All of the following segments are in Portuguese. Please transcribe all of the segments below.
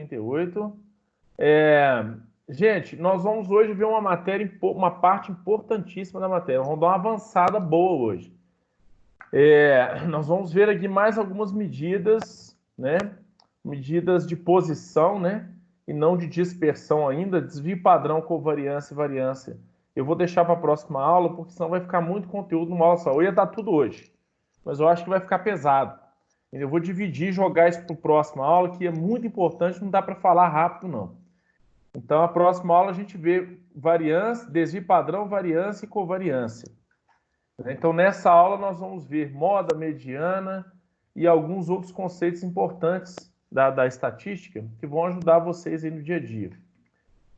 38. Gente, nós vamos hoje ver uma matéria, uma parte importantíssima da matéria. Vamos dar uma avançada boa hoje. Nós vamos ver aqui mais algumas medidas, né? Medidas de posição, né? E não de dispersão ainda. Desvio padrão, covariância e variância. Eu vou deixar para a próxima aula, porque senão vai ficar muito conteúdo numa aula só. Eu ia dar tudo hoje, mas eu acho que vai ficar pesado. Eu vou dividir e jogar isso para a próxima aula, que é muito importante, não dá para falar rápido, não. Então, a próxima aula a gente vê variância, desvio padrão, variância e covariância. Então, nessa aula nós vamos ver moda, mediana e alguns outros conceitos importantes da estatística que vão ajudar vocês aí no dia a dia.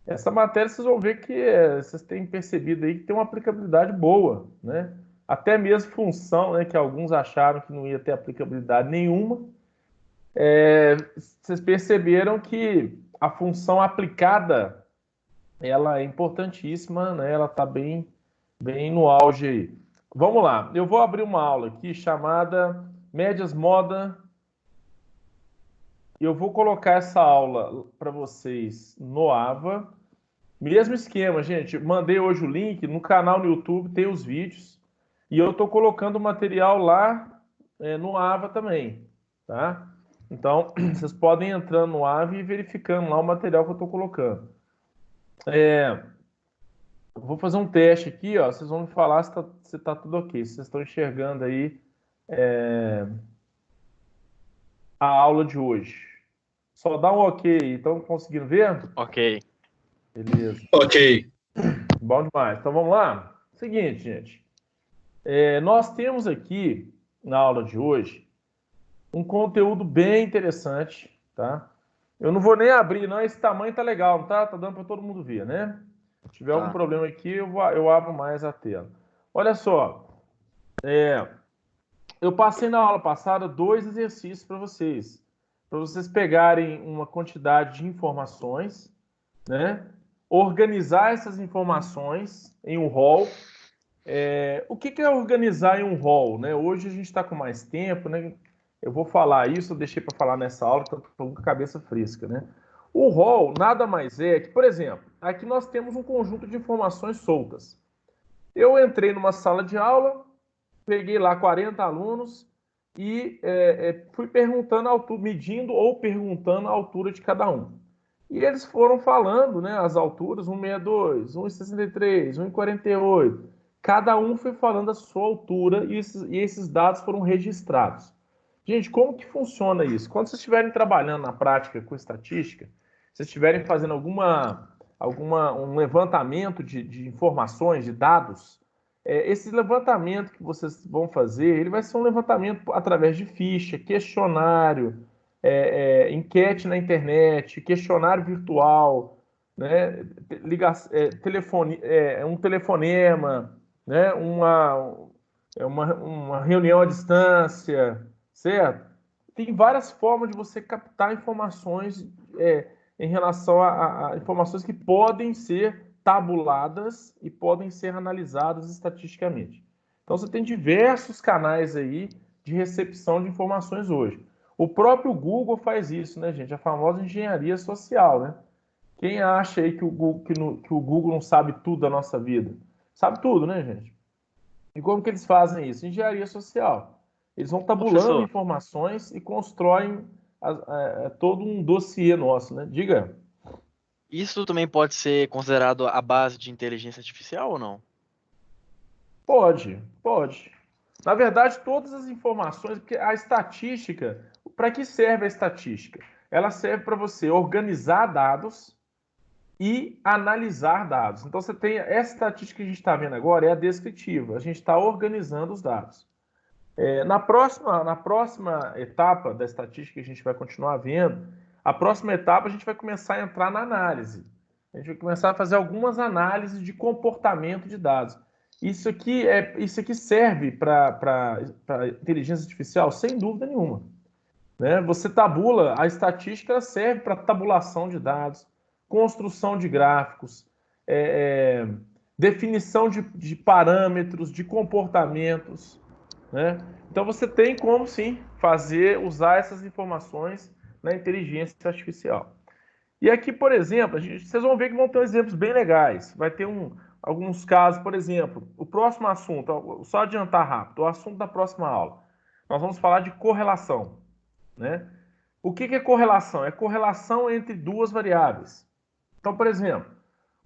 Essa matéria vocês vão ver que vocês têm percebido aí que tem uma aplicabilidade boa, né? Até mesmo função, né, que alguns acharam que não ia ter aplicabilidade nenhuma. Vocês perceberam que a função aplicada ela é importantíssima, né? Ela está bem no auge aí. Vamos lá, eu vou abrir uma aula aqui chamada Médias Moda. Eu vou colocar essa aula para vocês no AVA. Mesmo esquema, gente. Mandei hoje o link no canal no YouTube, tem os vídeos. E eu estou colocando o material lá no AVA também, tá? Então, vocês podem entrar no AVA e verificando lá o material que eu estou colocando. Eu vou fazer um teste aqui, ó. Vocês vão me falar se tá tudo ok. Se vocês estão enxergando aí a aula de hoje. Só dá um ok. Estão conseguindo ver? Ok. Beleza. Ok. Bom demais. Então vamos lá. Seguinte, gente. Nós temos aqui na aula de hoje um conteúdo bem interessante, tá? Eu não vou nem abrir, não. Esse tamanho tá legal, não tá? Tá dando para todo mundo ver, né? Se tiver algum problema aqui, eu abro mais a tela. Olha só. Eu passei na aula passada 2 exercícios para vocês pegarem uma quantidade de informações, né? Organizar essas informações em um rol. O que é organizar em um rol, né? Hoje a gente está com mais tempo, né? Eu vou falar isso, eu deixei para falar nessa aula, estou com a cabeça fresca, né? O rol nada mais é que, por exemplo, aqui nós temos um conjunto de informações soltas. Eu entrei numa sala de aula, peguei lá 40 alunos e fui perguntando a altura, medindo ou perguntando a altura de cada um. E eles foram falando, né, as alturas, 1,62, 1,63, 1,48. Cada um foi falando a sua altura e esses dados foram registrados. Gente, como que funciona isso? Quando vocês estiverem trabalhando na prática com estatística, vocês estiverem fazendo um levantamento de informações, de dados, esse levantamento que vocês vão fazer, ele vai ser um levantamento através de ficha, questionário, enquete na internet, questionário virtual, né? Um telefonema, né? Uma reunião à distância, certo? Tem várias formas de você captar informações em relação a informações que podem ser tabuladas e podem ser analisadas estatisticamente. Então, você tem diversos canais aí de recepção de informações hoje. O próprio Google faz isso, né, gente? A famosa engenharia social, né? Quem acha aí que o Google não sabe tudo da nossa vida? Sabe tudo, né, gente? E como que eles fazem isso? Engenharia social. Eles vão tabulando informações e constroem todo um dossiê nosso, né? Diga. Isso também pode ser considerado a base de inteligência artificial ou não? Pode. Na verdade, todas as informações, porque a estatística, para que serve a estatística? Ela serve para você organizar dados e analisar dados. Então, você tem essa estatística que a gente está vendo agora, é a descritiva. A gente está organizando os dados. Na próxima etapa da estatística que a gente vai continuar vendo, a próxima etapa a gente vai começar a entrar na análise. A gente vai começar a fazer algumas análises de comportamento de dados. Isso aqui serve para inteligência artificial? Sem dúvida nenhuma. Né? Você tabula, a estatística serve para tabulação de dados, construção de gráficos, definição de parâmetros, de comportamentos. Né? Então você tem como sim usar essas informações na inteligência artificial. E aqui, por exemplo, vocês vão ver que vão ter exemplos bem legais. Vai ter alguns casos, por exemplo, o próximo assunto, só adiantar rápido, o assunto da próxima aula. Nós vamos falar de correlação, né? O que é correlação? É correlação entre duas variáveis. Então, por exemplo,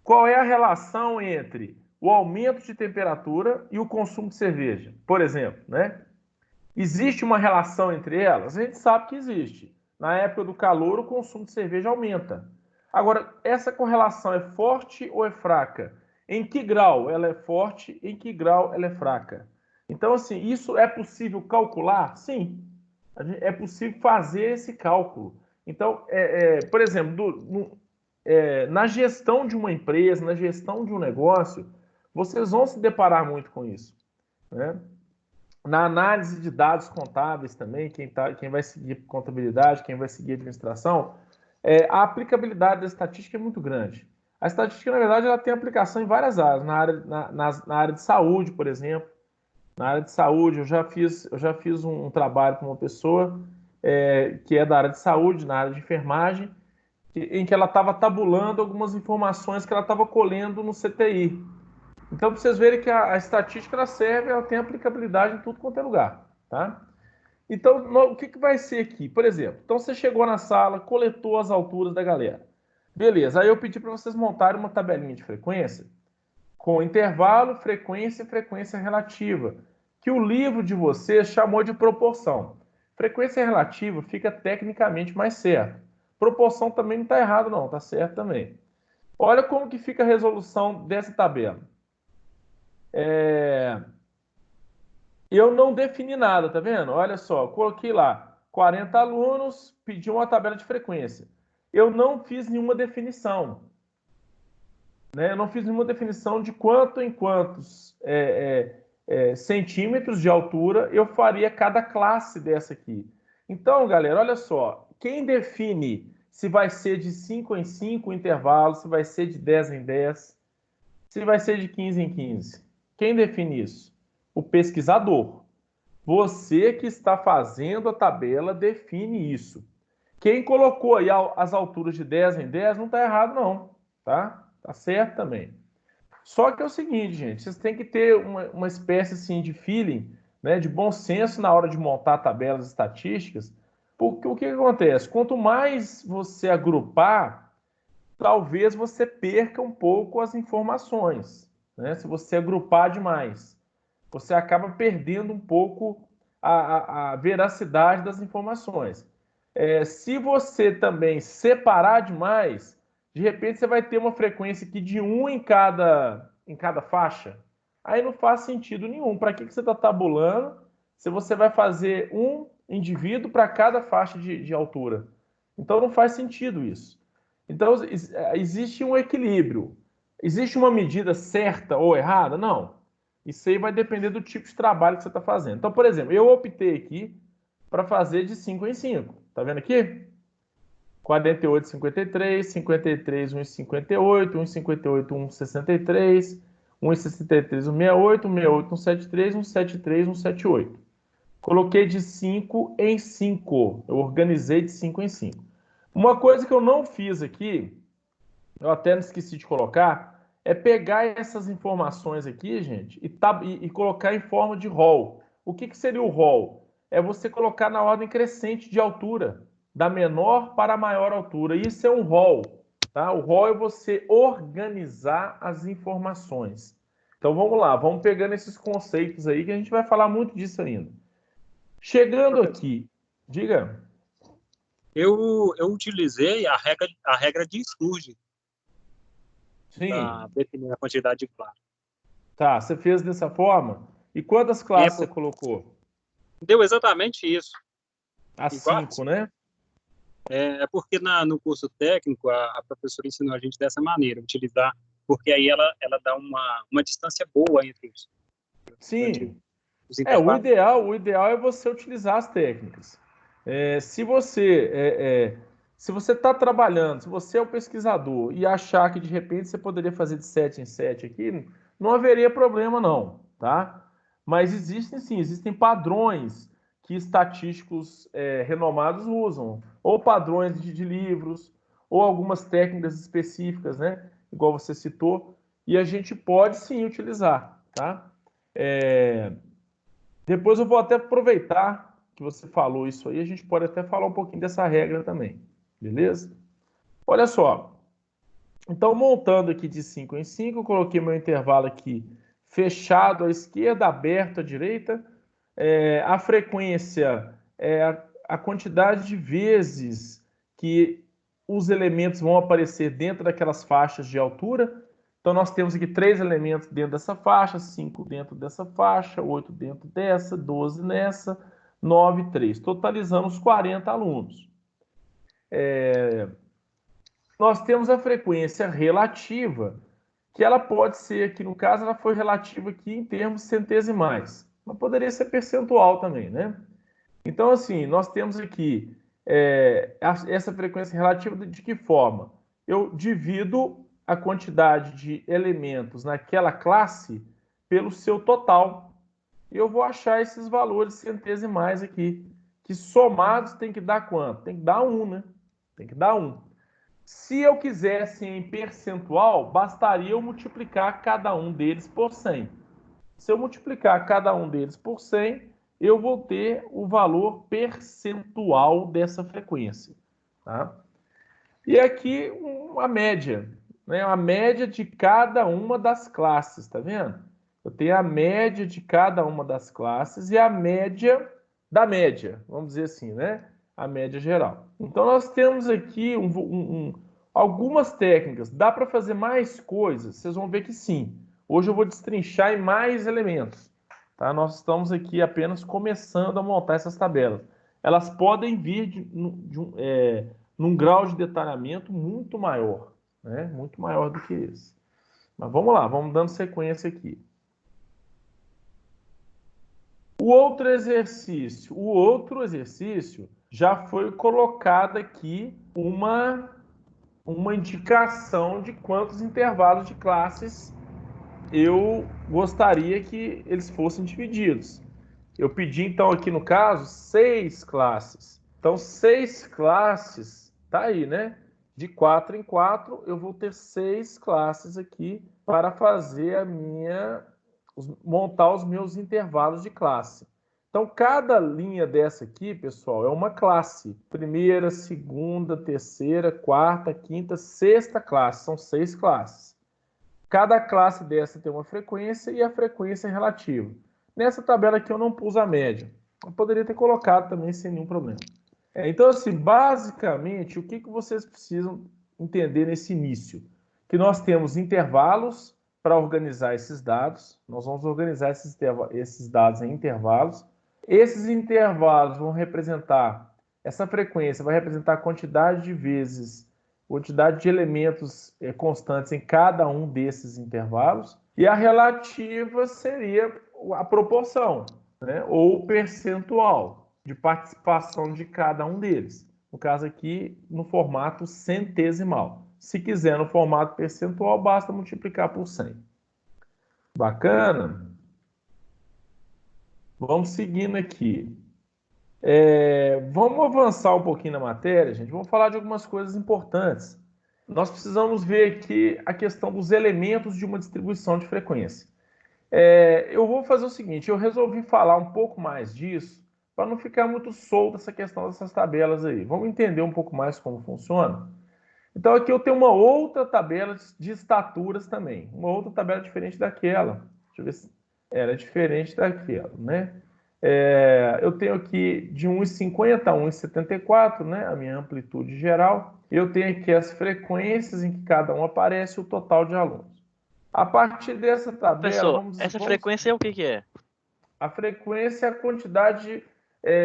qual é a relação entre o aumento de temperatura e o consumo de cerveja? Por exemplo, né? Existe uma relação entre elas? A gente sabe que existe. Na época do calor, o consumo de cerveja aumenta. Agora, essa correlação é forte ou é fraca? Em que grau ela é forte? Em que grau ela é fraca? Então, assim, isso é possível calcular? Sim. É possível fazer esse cálculo. Então, por exemplo, na gestão de uma empresa, na gestão de um negócio, vocês vão se deparar muito com isso, né? Na análise de dados contábeis também, quem vai seguir contabilidade, quem vai seguir administração, a aplicabilidade da estatística é muito grande. A estatística, na verdade, ela tem aplicação em várias áreas. Na área de saúde, por exemplo. Na área de saúde, eu já fiz um trabalho com uma pessoa que é da área de saúde, na área de enfermagem, em que ela estava tabulando algumas informações que ela estava colhendo no CTI. Então, para vocês verem que a estatística ela tem aplicabilidade em tudo quanto é lugar, tá? Então, o que vai ser aqui? Por exemplo, então você chegou na sala, coletou as alturas da galera. Beleza, aí eu pedi para vocês montarem uma tabelinha de frequência com intervalo, frequência e frequência relativa, que o livro de vocês chamou de proporção. Frequência relativa fica tecnicamente mais certo. Proporção também não está errado não, está certo também. Olha como que fica a resolução dessa tabela. Eu não defini nada, tá vendo? Olha só, coloquei lá 40 alunos, pedi uma tabela de frequência. Eu não fiz nenhuma definição, né? Eu não fiz nenhuma definição de quanto em quantos centímetros de altura eu faria cada classe dessa aqui. Então, galera, olha só, quem define se vai ser de 5 em 5 intervalo, se vai ser de 10 em 10, se vai ser de 15 em 15? Quem define isso? O pesquisador. Você que está fazendo a tabela define isso. Quem colocou aí as alturas de 10 em 10 não está errado, não. Tá? Tá certo também. Só que é o seguinte, gente, vocês têm que ter uma espécie assim, de feeling, né, de bom senso na hora de montar tabelas estatísticas, porque o que acontece? Quanto mais você agrupar, talvez você perca um pouco as informações, né? Se você agrupar demais, você acaba perdendo um pouco a veracidade das informações. Se você também separar demais, de repente você vai ter uma frequência aqui de 1 em cada faixa. Aí não faz sentido nenhum. Para que você está tabulando se você vai fazer um indivíduo para cada faixa de altura? Então não faz sentido isso. Então existe um equilíbrio. Existe uma medida certa ou errada? Não. Isso aí vai depender do tipo de trabalho que você está fazendo. Então, por exemplo, eu optei aqui para fazer de 5 em 5. Tá vendo aqui? 48, 53, 53, 1,58, 1,58, 1,63, 1,63, 1,68, 1,68, 1,73, 1,73, 1,78. Coloquei de 5 em 5. Eu organizei de 5 em 5. Uma coisa que eu não fiz aqui, eu até não esqueci de colocar, é pegar essas informações aqui, gente, e colocar em forma de rol. O que seria o rol? É você colocar na ordem crescente de altura, da menor para a maior altura. Isso é um rol, tá? O rol é você organizar as informações. Então vamos lá, vamos pegando esses conceitos aí que a gente vai falar muito disso ainda. Chegando aqui, diga. Eu utilizei a regra de Sturge para Sim. definir a quantidade de classes. Tá, você fez dessa forma? E quantas classes você colocou? Deu exatamente isso. As 5, né? É porque no curso técnico a professora ensinou a gente dessa maneira, utilizar, porque aí ela dá uma distância boa entre os Sim. os intervalos. O ideal é você utilizar as técnicas. Se você está trabalhando, se você é o pesquisador e achar que de repente você poderia fazer de 7 em 7 aqui, não haveria problema não, tá? Mas existem sim, existem padrões que estatísticos renomados usam, ou padrões de livros, ou algumas técnicas específicas, né? Igual você citou, e a gente pode sim utilizar, tá? Depois eu vou até aproveitar que você falou isso aí, a gente pode até falar um pouquinho dessa regra também, beleza? Olha só, então montando aqui de 5 em 5, eu coloquei meu intervalo aqui fechado à esquerda, aberto à direita, a frequência é a quantidade de vezes que os elementos vão aparecer dentro daquelas faixas de altura. Então, nós temos aqui 3 elementos dentro dessa faixa, 5 dentro dessa faixa, 8 dentro dessa, 12 nessa, 9, 3. Totalizando os 40 alunos. Nós temos a frequência relativa, que ela pode ser, aqui no caso, ela foi relativa aqui em termos centesimais, mas poderia ser percentual também, né? Então, assim, nós temos aqui essa frequência relativa de que forma? Eu divido a quantidade de elementos naquela classe pelo seu total. E eu vou achar esses valores centesimais aqui, que somados tem que dar quanto? Tem que dar 1, né? Tem que dar 1. Se eu quisesse em percentual, bastaria eu multiplicar cada um deles por 100. Se eu multiplicar cada um deles por 100, eu vou ter o valor percentual dessa frequência. Tá? E aqui uma média, né? A média de cada uma das classes, tá vendo? Eu tenho a média de cada uma das classes e a média da média, vamos dizer assim, né? A média geral. Então, nós temos aqui algumas técnicas. Dá para fazer mais coisas? Vocês vão ver que sim. Hoje eu vou destrinchar em mais elementos. Tá? Nós estamos aqui apenas começando a montar essas tabelas. Elas podem vir num grau de detalhamento muito maior, né? Muito maior do que esse. Mas vamos lá, vamos dando sequência aqui. O outro exercício já foi colocado aqui uma indicação de quantos intervalos de classes eu gostaria que eles fossem divididos. Eu pedi, então, aqui no caso, 6 classes. Então, 6 classes, tá aí, né? De 4 em 4, eu vou ter 6 classes aqui para fazer montar os meus intervalos de classe. Então, cada linha dessa aqui, pessoal, é uma classe. Primeira, segunda, terceira, quarta, quinta, sexta classe. São 6 classes. Cada classe dessa tem uma frequência e a frequência é relativa. Nessa tabela aqui eu não pus a média. Eu poderia ter colocado também sem nenhum problema. Então, assim, basicamente, o que vocês precisam entender nesse início? Que nós temos intervalos para organizar esses dados. Nós vamos organizar esses dados em intervalos. Esses intervalos vão representar, essa frequência vai representar a quantidade de vezes, quantidade de elementos constantes em cada um desses intervalos. E a relativa seria a proporção, né? Ou o percentual de participação de cada um deles. No caso aqui, no formato centesimal. Se quiser no formato percentual, basta multiplicar por 100. Bacana? Vamos seguindo aqui. Vamos avançar um pouquinho na matéria, gente. Vamos falar de algumas coisas importantes. Nós precisamos ver aqui a questão dos elementos de uma distribuição de frequência. Eu vou fazer o seguinte, eu resolvi falar um pouco mais disso para não ficar muito solta essa questão dessas tabelas aí. Vamos entender um pouco mais como funciona? Então aqui eu tenho uma outra tabela de estaturas também. Uma outra tabela diferente daquela. Deixa eu ver se era diferente daquela, né? Eu tenho aqui de 1,50 a 1,74, né? A minha amplitude geral. Eu tenho aqui as frequências em que cada um aparece e o total de alunos. A partir dessa tabela... Professor, essa frequência é o que é? A frequência é a quantidade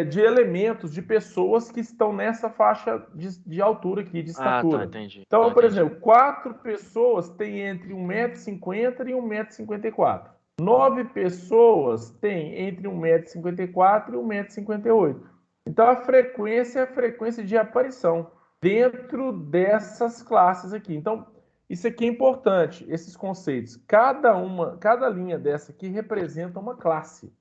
de elementos, de pessoas que estão nessa faixa de altura aqui, de estatura. Ah, tá, entendi. Então, por exemplo, 4 pessoas têm entre 1,50 m e 1,54 m. 9 pessoas têm entre 1,54 m e 1,58 m. Então, a frequência é a frequência de aparição dentro dessas classes aqui. Então, isso aqui é importante, esses conceitos. Cada linha dessa aqui representa uma classe.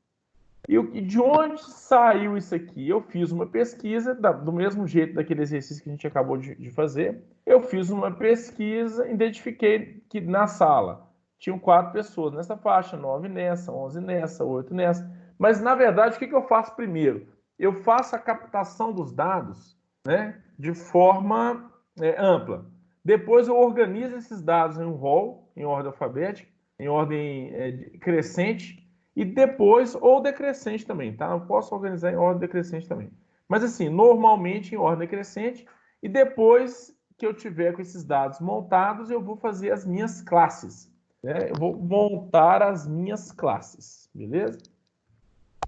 E de onde saiu isso aqui? Eu fiz uma pesquisa, do mesmo jeito daquele exercício que a gente acabou de fazer. Eu fiz uma pesquisa, identifiquei que na sala tinham 4 pessoas nessa faixa, 9 nessa, 11 nessa, 8 nessa. Mas, na verdade, o que eu faço primeiro? Eu faço a captação dos dados, né, de forma ampla. Depois eu organizo esses dados em um rol, em ordem alfabética, em ordem crescente, e depois, ou decrescente também, tá? Eu posso organizar em ordem decrescente também. Mas assim, normalmente em ordem decrescente, e depois que eu tiver com esses dados montados, eu vou fazer as minhas classes, né? Eu vou montar as minhas classes, beleza?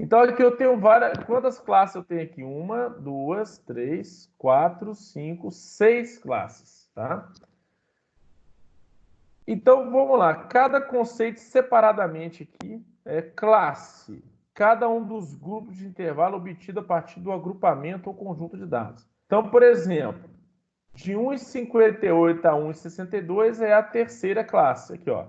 Então aqui eu tenho várias... Quantas classes eu tenho aqui? 1, 2, 3, 4, 5, 6 classes, tá? Então, vamos lá. Cada conceito separadamente aqui é classe. Cada um dos grupos de intervalo obtido a partir do agrupamento ou conjunto de dados. Então, por exemplo, de 1,58 a 1,62 é a terceira classe. Aqui, ó.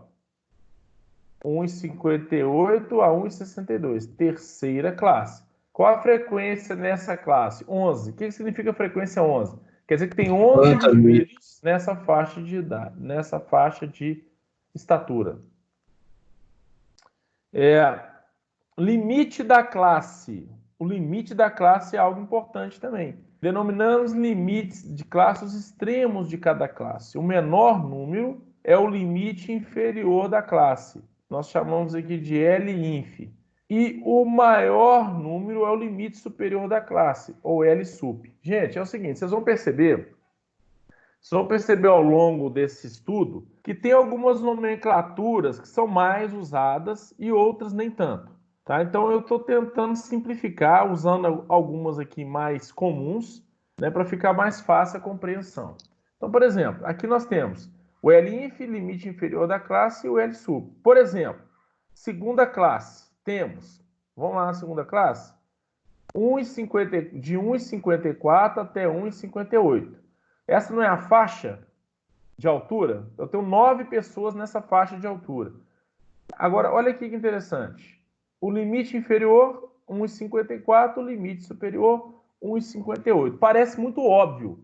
1,58 a 1,62. Terceira classe. Qual a frequência nessa classe? 11. O que significa frequência 11? Quer dizer que tem 11 indivíduos nessa faixa de idade, nessa faixa de estatura. Limite da classe. O limite da classe é algo importante também. Denominamos limites de classe os extremos de cada classe. O menor número é o limite inferior da classe. Nós chamamos aqui de L-inf. E o maior número é o limite superior da classe, ou L-sup. Gente, é o seguinte, vocês vão perceber ao longo desse estudo que tem algumas nomenclaturas que são mais usadas e outras nem tanto. Tá? Então, eu estou tentando simplificar, usando algumas aqui mais comuns, né, para ficar mais fácil a compreensão. Então, por exemplo, aqui nós temos o L-inf, limite inferior da classe, e o L-sup. Por exemplo, segunda classe, temos, vamos lá na segunda classe, de 1,54 até 1,58. Essa não é a faixa de altura? Eu tenho 9 pessoas nessa faixa de altura. Agora, olha aqui que interessante. O limite inferior, 1,54. O limite superior, 1,58. Parece muito óbvio.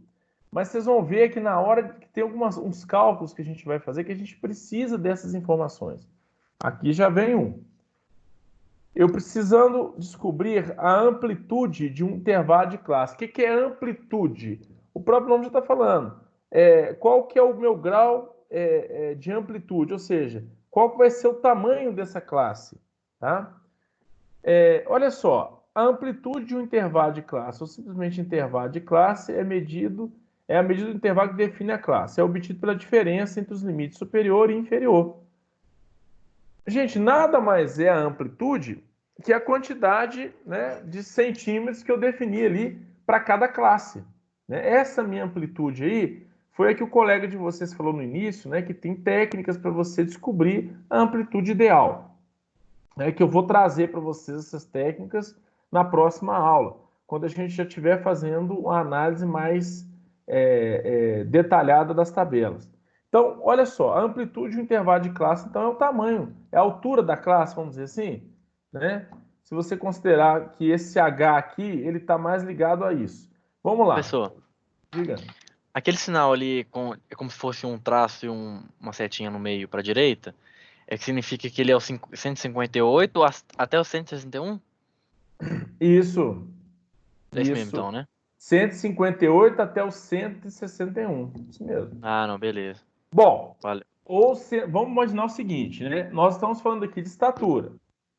Mas vocês vão ver que na hora que tem uns cálculos que a gente vai fazer que a gente precisa dessas informações. Aqui já vem um. Eu precisando descobrir a amplitude de um intervalo de classe. O que é amplitude? O próprio nome já está falando. Qual que é o meu grau de amplitude? Ou seja, qual vai ser o tamanho dessa classe? Tá? Olha só, a amplitude de um intervalo de classe, ou simplesmente intervalo de classe, é a medida do intervalo que define a classe. É obtido pela diferença entre os limites superior e inferior. Gente, nada mais é a amplitude que a quantidade, né, de centímetros que eu defini ali para cada classe. Né? Essa minha amplitude aí foi a que o colega de vocês falou no início, né, que tem técnicas para você descobrir a amplitude ideal. Né, que eu vou trazer para vocês essas técnicas na próxima aula, quando a gente já estiver fazendo uma análise mais detalhada das tabelas. Então, olha só, a amplitude do intervalo de classe, então, é o tamanho, é a altura da classe, vamos dizer assim, né? Se você considerar que esse H aqui, ele está mais ligado a isso. Vamos lá. Professor, diga. Aquele sinal ali é como se fosse um traço e uma setinha no meio para a direita, que significa que ele é o 158 até o 161? Isso. É isso mesmo, então, né? 158 até o 161. Isso mesmo. Ah, não, beleza. Bom, Valeu. Vamos imaginar o seguinte, né? Nós estamos falando aqui de estatura,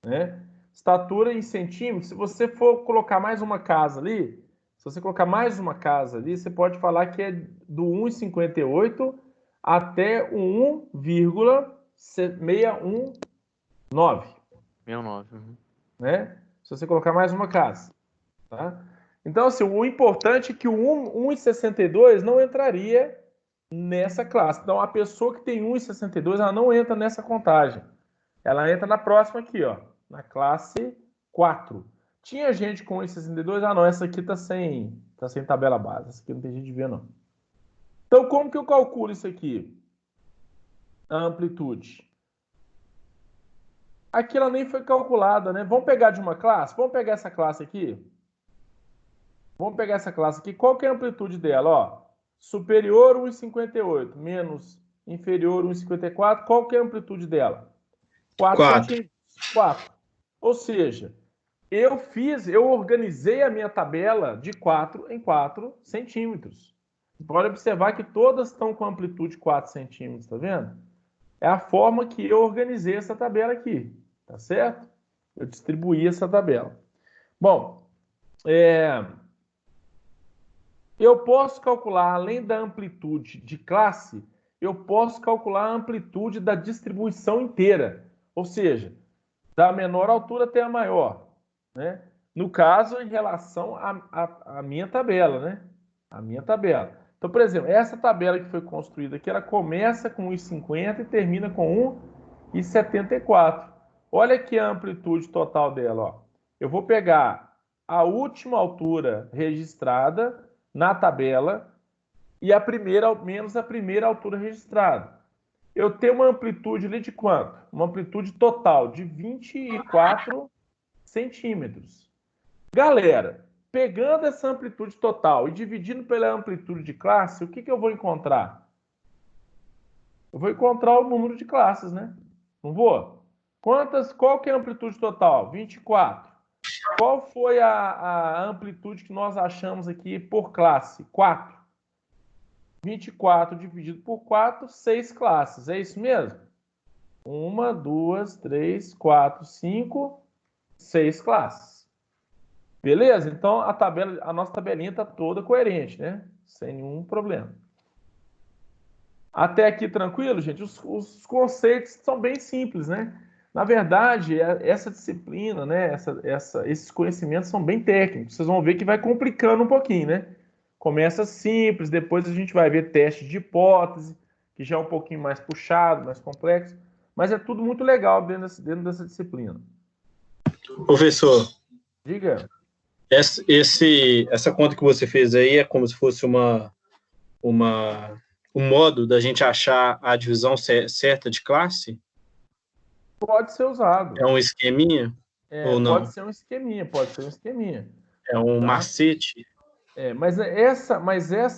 né? Estatura em centímetros, se você for colocar mais uma casa ali, você pode falar que é do 1,58 até o 1,619. 69. Uhum. Né? Se você colocar mais uma casa. Tá? Então, assim, o importante é que o 1,62 não entraria nessa classe. Então, a pessoa que tem 1,62, ela não entra nessa contagem. Ela entra na próxima aqui, ó, na classe 4. Tinha gente com 1,62, não, essa aqui tá sem tabela base, essa aqui não tem jeito de ver, não. Então, como que eu calculo isso aqui? A amplitude. Aqui ela nem foi calculada, né? Vamos pegar de uma classe? Vamos pegar essa classe aqui? Vamos pegar essa classe aqui. Qual que é a amplitude dela? Ó, superior 1,58 menos inferior 1,54. Qual que é a amplitude dela? 4 centímetros. 4. Ou seja, eu organizei a minha tabela de 4 em 4 centímetros. Pode observar que todas estão com amplitude 4 centímetros, tá vendo? É a forma que eu organizei essa tabela aqui, tá certo? Eu distribuí essa tabela. Bom, eu posso calcular, além da amplitude de classe, eu posso calcular a amplitude da distribuição inteira. Ou seja, da menor altura até a maior, né? No caso, em relação à minha tabela, né? A minha tabela. Então, por exemplo, essa tabela que foi construída aqui, ela começa com 1,50 e termina com 1,74. Olha aqui a amplitude total dela, ó. Eu vou pegar a última altura registrada na tabela e a primeira menos a primeira altura registrada. Eu tenho uma amplitude ali de quanto? Uma amplitude total de 24 centímetros. Galera, pegando essa amplitude total e dividindo pela amplitude de classe, o que eu vou encontrar? Eu vou encontrar o número de classes, né? Não vou? Qual que é a amplitude total? 24. Qual foi a amplitude que nós achamos aqui por classe? 4. 24 dividido por 4, 6 classes. É isso mesmo? 1, 2, 3, 4, 5, 6 classes. Beleza? Então a nossa tabelinha está toda coerente, né? Sem nenhum problema. Até aqui tranquilo, gente? Os conceitos são bem simples, né? Na verdade, essa disciplina, né? Esses conhecimentos são bem técnicos. Vocês vão ver que vai complicando um pouquinho, né? Começa simples, depois a gente vai ver teste de hipótese, que já é um pouquinho mais puxado, mais complexo. Mas é tudo muito legal dentro dessa disciplina. Professor, Diga. Essa conta que você fez aí é como se fosse um modo da gente achar a divisão certa de classe? Pode ser usado. É um esqueminha? Ou não? Pode ser um esqueminha, pode ser um esqueminha. É um macete? Mas essa,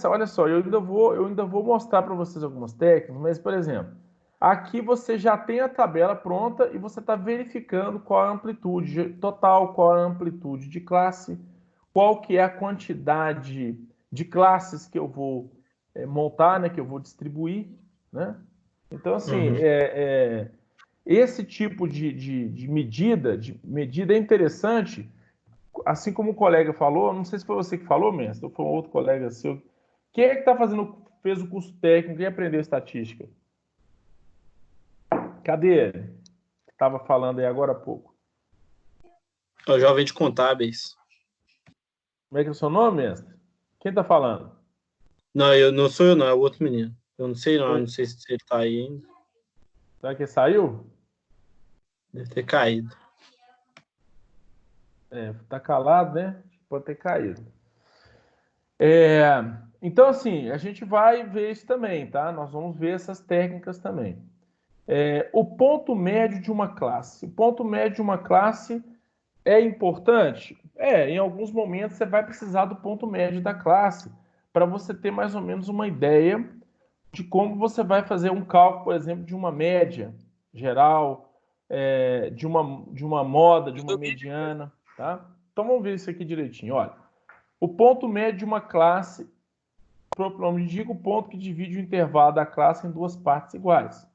olha só, eu ainda vou mostrar para vocês algumas técnicas, mas, por exemplo, aqui você já tem a tabela pronta e você está verificando qual é a amplitude total, qual é a amplitude de classe, qual que é a quantidade de classes que eu vou montar, né, que eu vou distribuir, né? Então, assim, esse tipo de medida é interessante. Assim como o colega falou, não sei se foi você que falou, mestre, ou foi um outro colega seu. Quem é que fez o curso técnico e aprendeu estatística? Cadê ele? Estava falando aí agora há pouco. É o jovem de contábeis. Como é que é o seu nome, mestre? Quem está falando? Não sou eu, não, é o outro menino. Eu não sei, não sei se ele está aí ainda. Será que ele saiu? Deve ter caído. Tá calado, né? Pode ter caído. Então, assim, a gente vai ver isso também, tá? Nós vamos ver essas técnicas também. O ponto médio de uma classe. O ponto médio de uma classe é importante? Em alguns momentos você vai precisar do ponto médio da classe para você ter mais ou menos uma ideia de como você vai fazer um cálculo, por exemplo, de uma média geral, de uma moda, de uma mediana, tá? Então vamos ver isso aqui direitinho. Olha, o ponto médio de uma classe, o próprio nome indica o ponto que divide o intervalo da classe em duas partes iguais.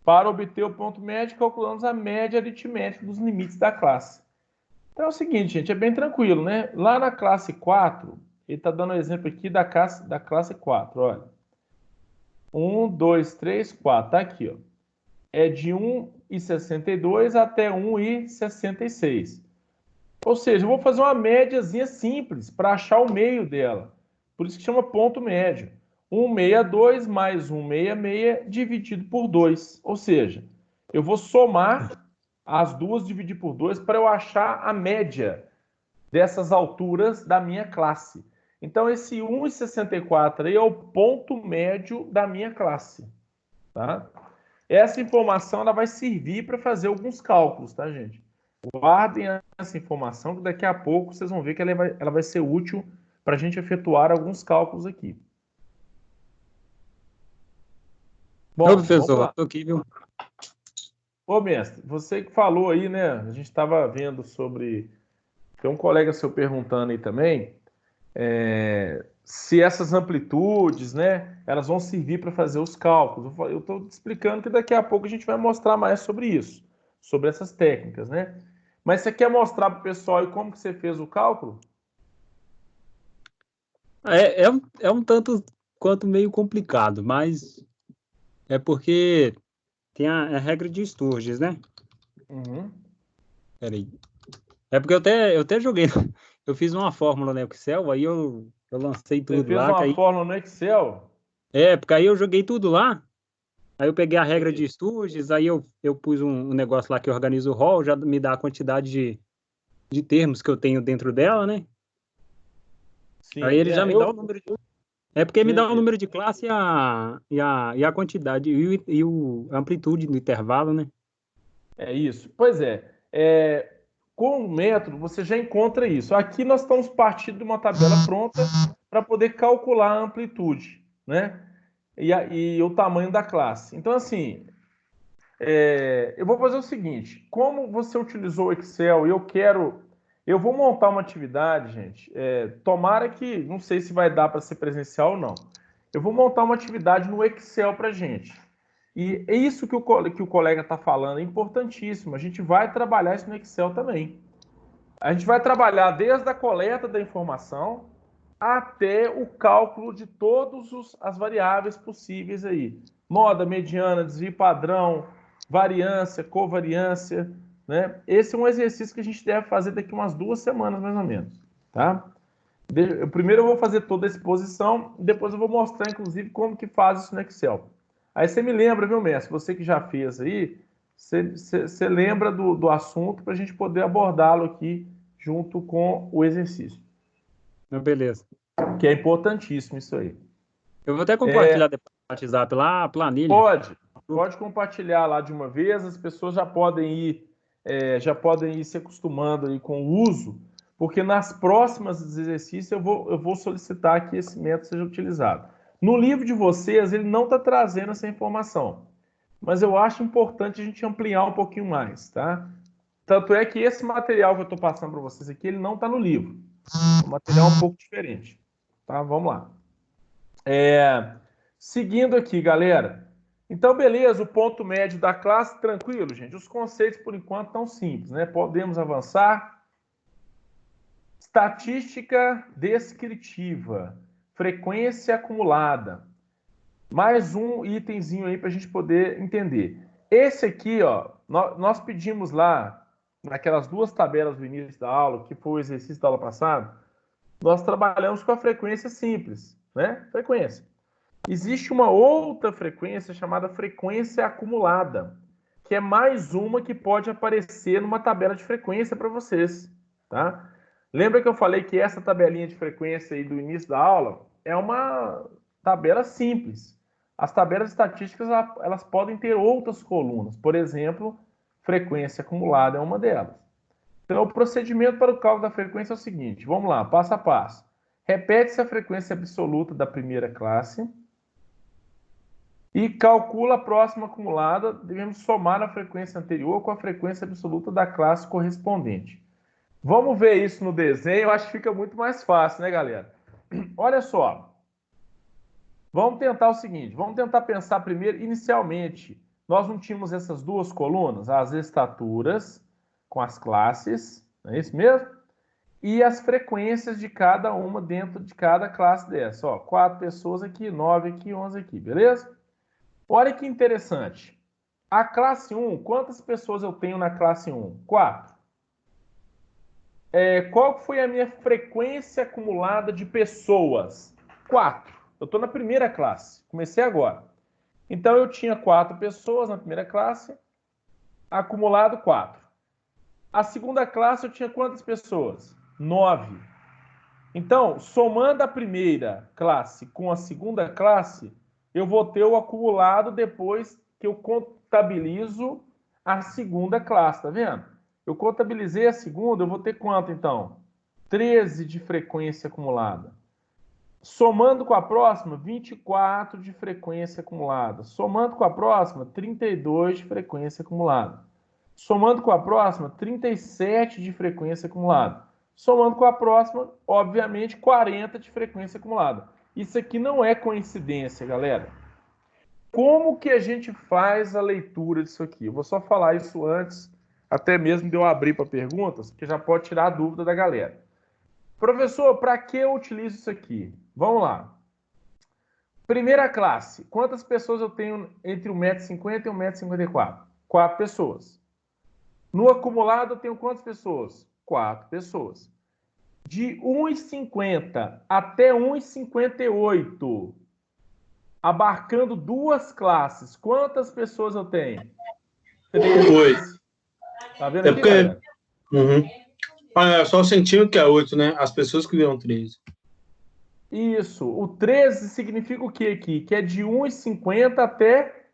Para obter o ponto médio, calculamos a média aritmética dos limites da classe. Então é o seguinte, gente, é bem tranquilo, né? Lá na classe 4, ele está dando um exemplo aqui da classe 4, olha. 1, 2, 3, 4, tá aqui, ó. É de 1,62 até 1,66. Ou seja, eu vou fazer uma médiazinha simples para achar o meio dela. Por isso que chama ponto médio. 162 mais 166 dividido por 2. Ou seja, eu vou somar as duas, dividir por 2 para eu achar a média dessas alturas da minha classe. Então, esse 1,64 aí é o ponto médio da minha classe. Tá? Essa informação ela vai servir para fazer alguns cálculos, tá, gente? Guardem essa informação, que daqui a pouco vocês vão ver que ela vai ser útil para a gente efetuar alguns cálculos aqui. Bom, Ô, professor, vamos lá. tô aqui, viu? Ô, mestre, você que falou aí, né? A gente estava vendo sobre... Tem um colega seu perguntando aí também, se essas amplitudes, né, elas vão servir para fazer os cálculos. Eu estou explicando que daqui a pouco a gente vai mostrar mais sobre isso, sobre essas técnicas, né? Mas você quer mostrar para o pessoal aí como que você fez o cálculo? É um tanto quanto meio complicado, mas é porque tem a regra de Sturges, né? Uhum. Peraí. É porque eu até joguei, eu fiz uma fórmula no Excel, aí eu lancei Você tudo fez lá, que uma aí, fórmula no Excel? porque aí eu joguei tudo lá, aí eu peguei a regra de Sim. Sturges, aí eu pus um negócio lá que organiza o rol, já me dá a quantidade de termos que eu tenho dentro dela, né? Aí Sim, ele já me dá o número de... É porque me dá o beleza. número de classe e a quantidade, a amplitude do intervalo, né? É isso. Pois é. Com o método, você já encontra isso. Aqui nós estamos partindo de uma tabela pronta para poder calcular a amplitude, né? E o tamanho da classe. Então, assim, eu vou fazer o seguinte: como você utilizou o Excel e eu vou montar uma atividade, gente. Tomara que, não sei se vai dar para ser presencial ou não. Eu vou montar uma atividade no Excel para gente. E é isso que o colega está falando, é importantíssimo. A gente vai trabalhar isso no Excel também. A gente vai trabalhar desde a coleta da informação até o cálculo de todas as variáveis possíveis aí. Moda, mediana, desvio padrão, variância, covariância, né? Esse é um exercício que a gente deve fazer daqui umas 2 semanas, mais ou menos, tá? Primeiro eu vou fazer toda a exposição, depois eu vou mostrar, inclusive, como que faz isso no Excel. Aí você me lembra, viu, mestre? Você que já fez aí, você lembra do assunto para a gente poder abordá-lo aqui junto com o exercício. Beleza. Que é importantíssimo isso aí. Eu vou até compartilhar depois no WhatsApp lá a planilha. Pode compartilhar lá de uma vez, as pessoas já podem ir se acostumando aí com o uso, porque nas próximas exercícios eu vou solicitar que esse método seja utilizado. No livro de vocês, ele não está trazendo essa informação, mas eu acho importante a gente ampliar um pouquinho mais, tá? Tanto é que esse material que eu estou passando para vocês aqui, ele não está no livro. É um material um pouco diferente, tá? Vamos lá. Seguindo aqui, galera. Então, beleza, o ponto médio da classe, tranquilo, gente. Os conceitos, por enquanto, estão simples, né? Podemos avançar. Estatística descritiva. Frequência acumulada. Mais um itemzinho aí para a gente poder entender. Esse aqui, ó, nós pedimos lá, naquelas 2 tabelas do início da aula, que foi o exercício da aula passada, nós trabalhamos com a frequência simples, né? Frequência. Existe uma outra frequência chamada frequência acumulada, que é mais uma que pode aparecer numa tabela de frequência para vocês, tá? Lembra que eu falei que essa tabelinha de frequência aí do início da aula é uma tabela simples. As tabelas estatísticas, elas podem ter outras colunas. Por exemplo, frequência acumulada é uma delas. Então, o procedimento para o cálculo da frequência é o seguinte. Vamos lá, passo a passo. Repete-se a frequência absoluta da primeira classe e calcula a próxima acumulada. Devemos somar a frequência anterior com a frequência absoluta da classe correspondente. Vamos ver isso no desenho. Eu acho que fica muito mais fácil, né, galera? Olha só. Vamos tentar o seguinte. Vamos tentar pensar primeiro, inicialmente, nós não tínhamos essas 2 colunas, as estaturas com as classes, não é isso mesmo? E as frequências de cada uma dentro de cada classe dessa. Ó, 4 pessoas aqui, 9 aqui, 11 aqui, beleza? Olha que interessante. A classe 1, quantas pessoas eu tenho na classe 1? 4. Qual foi a minha frequência acumulada de pessoas? 4. Eu estou na primeira classe. Comecei agora. Então, eu tinha 4 pessoas na primeira classe, acumulado 4. A segunda classe, eu tinha quantas pessoas? 9. Então, somando a primeira classe com a segunda classe, eu vou ter o acumulado depois que eu contabilizo a segunda classe, tá vendo? Eu contabilizei a segunda, eu vou ter quanto, então? 13 de frequência acumulada. Somando com a próxima, 24 de frequência acumulada. Somando com a próxima, 32 de frequência acumulada. Somando com a próxima, 37 de frequência acumulada. Somando com a próxima, obviamente, 40 de frequência acumulada. Isso aqui não é coincidência, galera. Como que a gente faz a leitura disso aqui? Eu vou só falar isso antes, até mesmo de eu abrir para perguntas, que já pode tirar a dúvida da galera. Professor, para que eu utilizo isso aqui? Vamos lá. Primeira classe. Quantas pessoas eu tenho entre 1,50m e 1,54m? 4 pessoas. No acumulado, eu tenho quantas pessoas? 4 pessoas. De 1,50 até 1,58, abarcando 2 classes, quantas pessoas eu tenho? 2. Tá vendo aqui, galera? Só o centímetro que é 8, né? As pessoas que viram 13. Isso. O 13 significa o que aqui? Que é de 1,50 até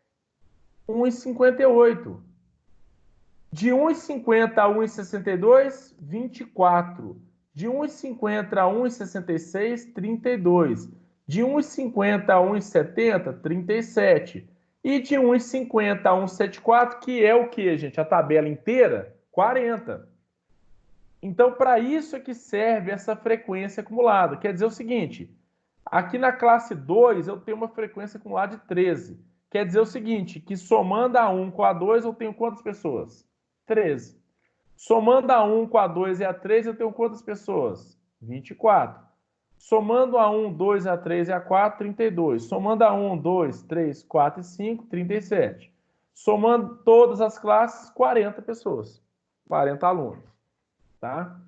1,58. De 1,50 a 1,62, 24. De 1,50 a 1,66, 32. De 1,50 a 1,70, 37. E de 1,50 a 1,74, que é o que, gente? A tabela inteira? 40. Então, para isso é que serve essa frequência acumulada. Quer dizer o seguinte, aqui na classe 2 eu tenho uma frequência acumulada de 13. Quer dizer o seguinte, que somando a 1 com a 2 eu tenho quantas pessoas? 13. Somando a 1 com a 2 e a 3 eu tenho quantas pessoas? 24. Somando a 1, 2, a 3 e a 4, 32. Somando a 1, 2, 3, 4 e 5, 37. Somando todas as classes, 40 pessoas. 40 alunos. Tá?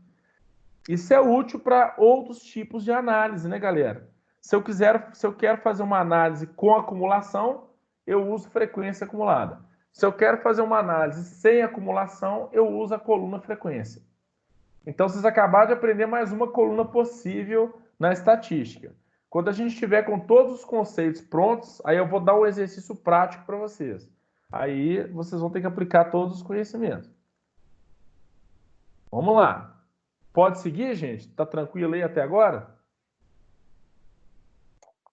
Isso é útil para outros tipos de análise, né, galera? Se eu quero fazer uma análise com acumulação, eu uso frequência acumulada. Se eu quero fazer uma análise sem acumulação, eu uso a coluna frequência. Então, vocês acabaram de aprender mais uma coluna possível na estatística. Quando a gente estiver com todos os conceitos prontos, aí eu vou dar um exercício prático para vocês. Aí vocês vão ter que aplicar todos os conhecimentos. Vamos lá. Pode seguir, gente? Tá tranquilo aí até agora?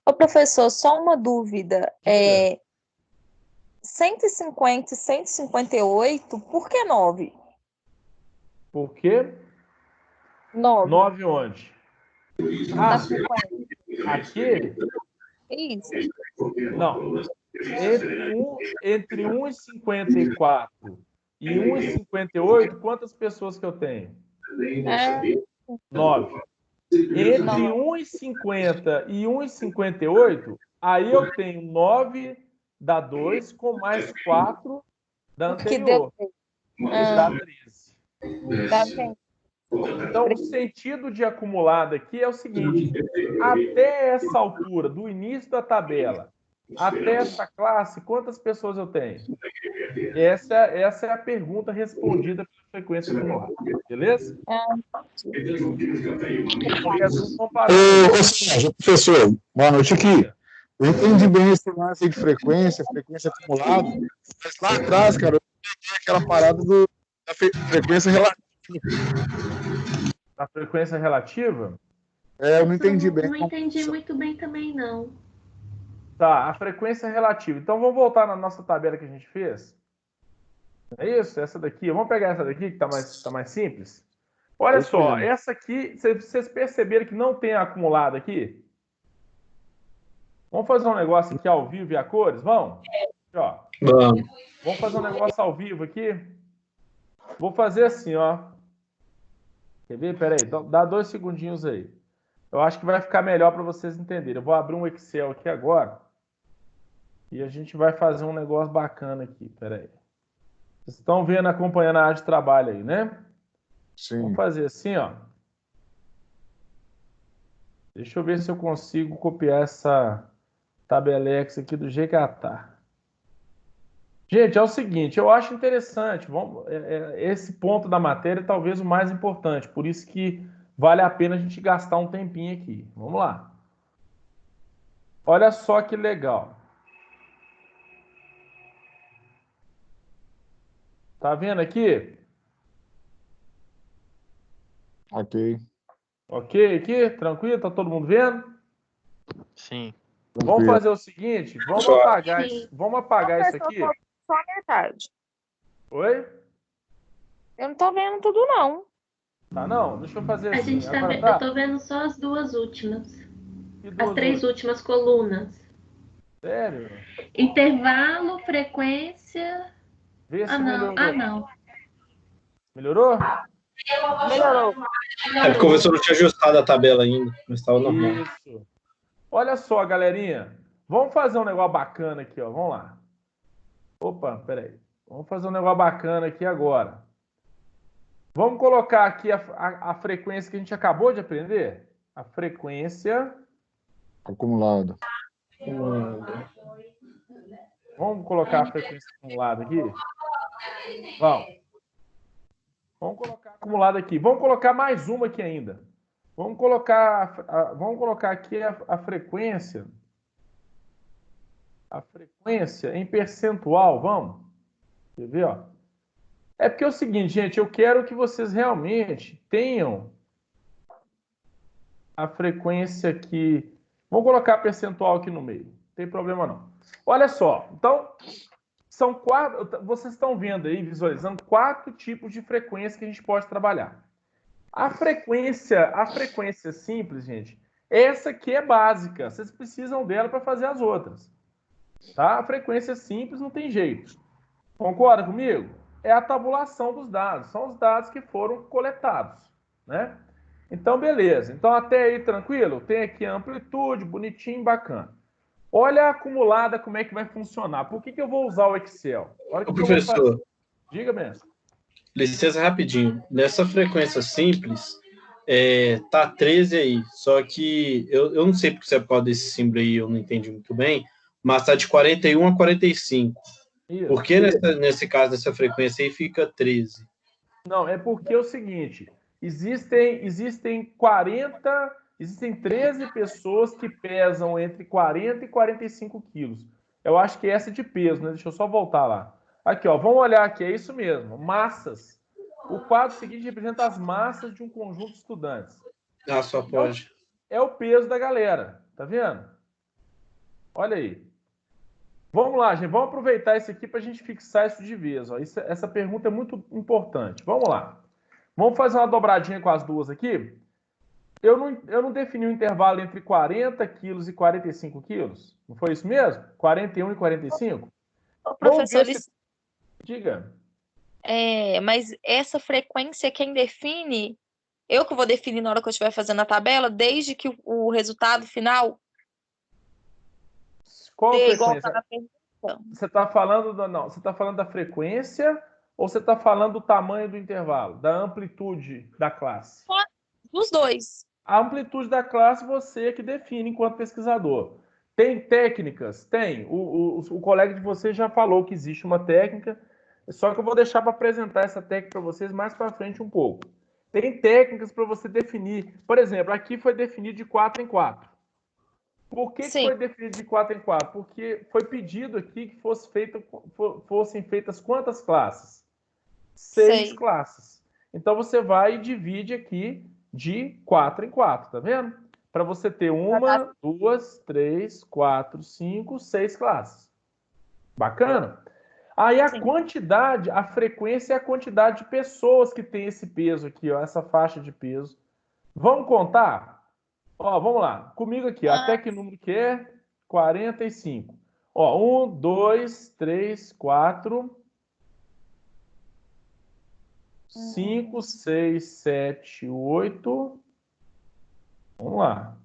Ô, professor, só uma dúvida. 150 e 158, por que 9? Por quê? 9. 9 onde? Na frequência. Aqui? Isso. Não. Entre 1,54 e 1,58, quantas pessoas que eu tenho? 9. Entre 1,50 e 1,58, aí eu tenho 9 da 2 com mais 4 da anterior. Que dá 13. Tá bem. Então, o sentido de acumulado aqui é o seguinte: até essa altura, do início da tabela até essa classe, quantas pessoas eu tenho? Essa é a pergunta respondida pela frequência acumulada. Beleza? Professor, boa noite aqui. Eu entendi bem esse lance de frequência acumulada, mas lá atrás, cara, eu peguei aquela parada da frequência relativa. A frequência relativa? Eu não entendi bem. Não entendi muito bem também, não. Tá, a frequência relativa. Então, vamos voltar na nossa tabela que a gente fez. É isso? Essa daqui. Vamos pegar essa daqui, que tá mais simples. Olha só, essa aqui, vocês perceberam que não tem acumulado aqui? Vamos fazer um negócio aqui ao vivo e a cores? Vamos? Aqui, ó. Vamos fazer um negócio ao vivo aqui? Vou fazer assim, ó. Quer ver? Pera aí, dá 2 segundinhos aí. Eu acho que vai ficar melhor para vocês entenderem. Eu vou abrir um Excel aqui agora. E a gente vai fazer um negócio bacana aqui. Pera aí. Vocês estão vendo, acompanhando a área de trabalho aí, né? Sim. Vamos fazer assim, ó. Deixa eu ver se eu consigo copiar essa tabelex aqui do jeito que ela tá. Gente, é o seguinte, eu acho interessante. Esse ponto da matéria é talvez o mais importante. Por isso que vale a pena a gente gastar um tempinho aqui. Vamos lá. Olha só que legal. Tá vendo aqui? Ok. Ok aqui? Tranquilo? Tá todo mundo vendo? Sim. Vamos fazer o seguinte, Sim. vamos apagar isso aqui. Só a metade. Oi? Eu não tô vendo tudo, não. Tá não? Deixa eu fazer A assim. gente Agora eu tá? tô vendo só as duas últimas. E As duas três outras? últimas colunas. Sério? Intervalo, frequência. Vê Ah, se não. melhorou. Ah, não. Melhorou? Melhorou. É porque começou a não tinha ajustado a tabela ainda, mas estava normal. Isso. Olha só, galerinha. Vamos fazer um negócio bacana aqui, ó. Vamos lá. Opa, peraí. Vamos fazer um negócio bacana aqui agora. Vamos colocar aqui a frequência que a gente acabou de aprender. A frequência. Acumulado. Vamos colocar a frequência acumulada aqui? Vamos colocar acumulada aqui. Vamos colocar mais uma aqui ainda. Vamos colocar aqui a frequência. A frequência em percentual, vamos? Quer ver, ó? É porque é o seguinte, gente, eu quero que vocês realmente tenham a frequência aqui. Vamos colocar percentual aqui no meio. Não tem problema não. Olha só, então, são 4. Vocês estão vendo aí, visualizando 4 tipos de frequência que a gente pode trabalhar. A frequência simples, gente, essa aqui é básica. Vocês precisam dela para fazer as outras. Tá? A frequência simples não tem jeito. Concorda comigo? É a tabulação dos dados. São os dados que foram coletados, né? Então, beleza. Então, até aí, tranquilo? Tem aqui a amplitude, bonitinho, bacana. Olha a acumulada, como é que vai funcionar. Por que eu vou usar o Excel? Olha o que eu vou fazer. Diga, mestre. Licença rapidinho. Nessa frequência simples, tá 13 aí. Só que eu não sei porque você pode desse símbolo aí, eu não entendi muito bem, mas tá de 41 a 45. Isso. Por que nesse caso, nessa frequência aí, fica 13? Não, é porque é o seguinte, existem 13 pessoas que pesam entre 40 e 45 quilos. Eu acho que essa é de peso, né? Deixa eu só voltar lá. Aqui, ó, vamos olhar aqui, é isso mesmo, massas. O quadro seguinte representa as massas de um conjunto de estudantes. Ah, só pode. É o peso da galera, tá vendo? Olha aí. Vamos lá, gente, vamos aproveitar isso aqui para a gente fixar isso de vez. Ó. Essa pergunta é muito importante. Vamos lá. Vamos fazer uma dobradinha com as duas aqui. Eu não defini um intervalo entre 40 quilos e 45 quilos? Não foi isso mesmo? 41 e 45? Ô, professor, Diga. mas essa frequência quem define, eu que vou definir na hora que eu estiver fazendo a tabela, desde que o resultado final Qual dê igual frequência? tá na pergunta. Você está falando da frequência ou você está falando do tamanho do intervalo, da amplitude da classe? Dos dois. A amplitude da classe você que define enquanto pesquisador. Tem técnicas? Tem. O colega de vocês já falou que existe uma técnica, só que eu vou deixar para apresentar essa técnica para vocês mais para frente um pouco. Tem técnicas para você definir. Por exemplo, aqui foi definido de 4 em 4. Por que foi definido de 4 em 4? Porque foi pedido aqui que fossem feitas quantas classes? 6 classes. Então, você vai e divide aqui de 4 em 4, tá vendo? Para você ter 1, 2, 3, 4, 5, 6 classes. Bacana? Aí a quantidade, a frequência é a quantidade de pessoas que tem esse peso aqui, ó, essa faixa de peso. Vamos contar? Ó, vamos lá. Comigo aqui, até que número que é? 45. Ó, 1, 2, 3, 4, 5, 6, 7, 8. Vamos lá.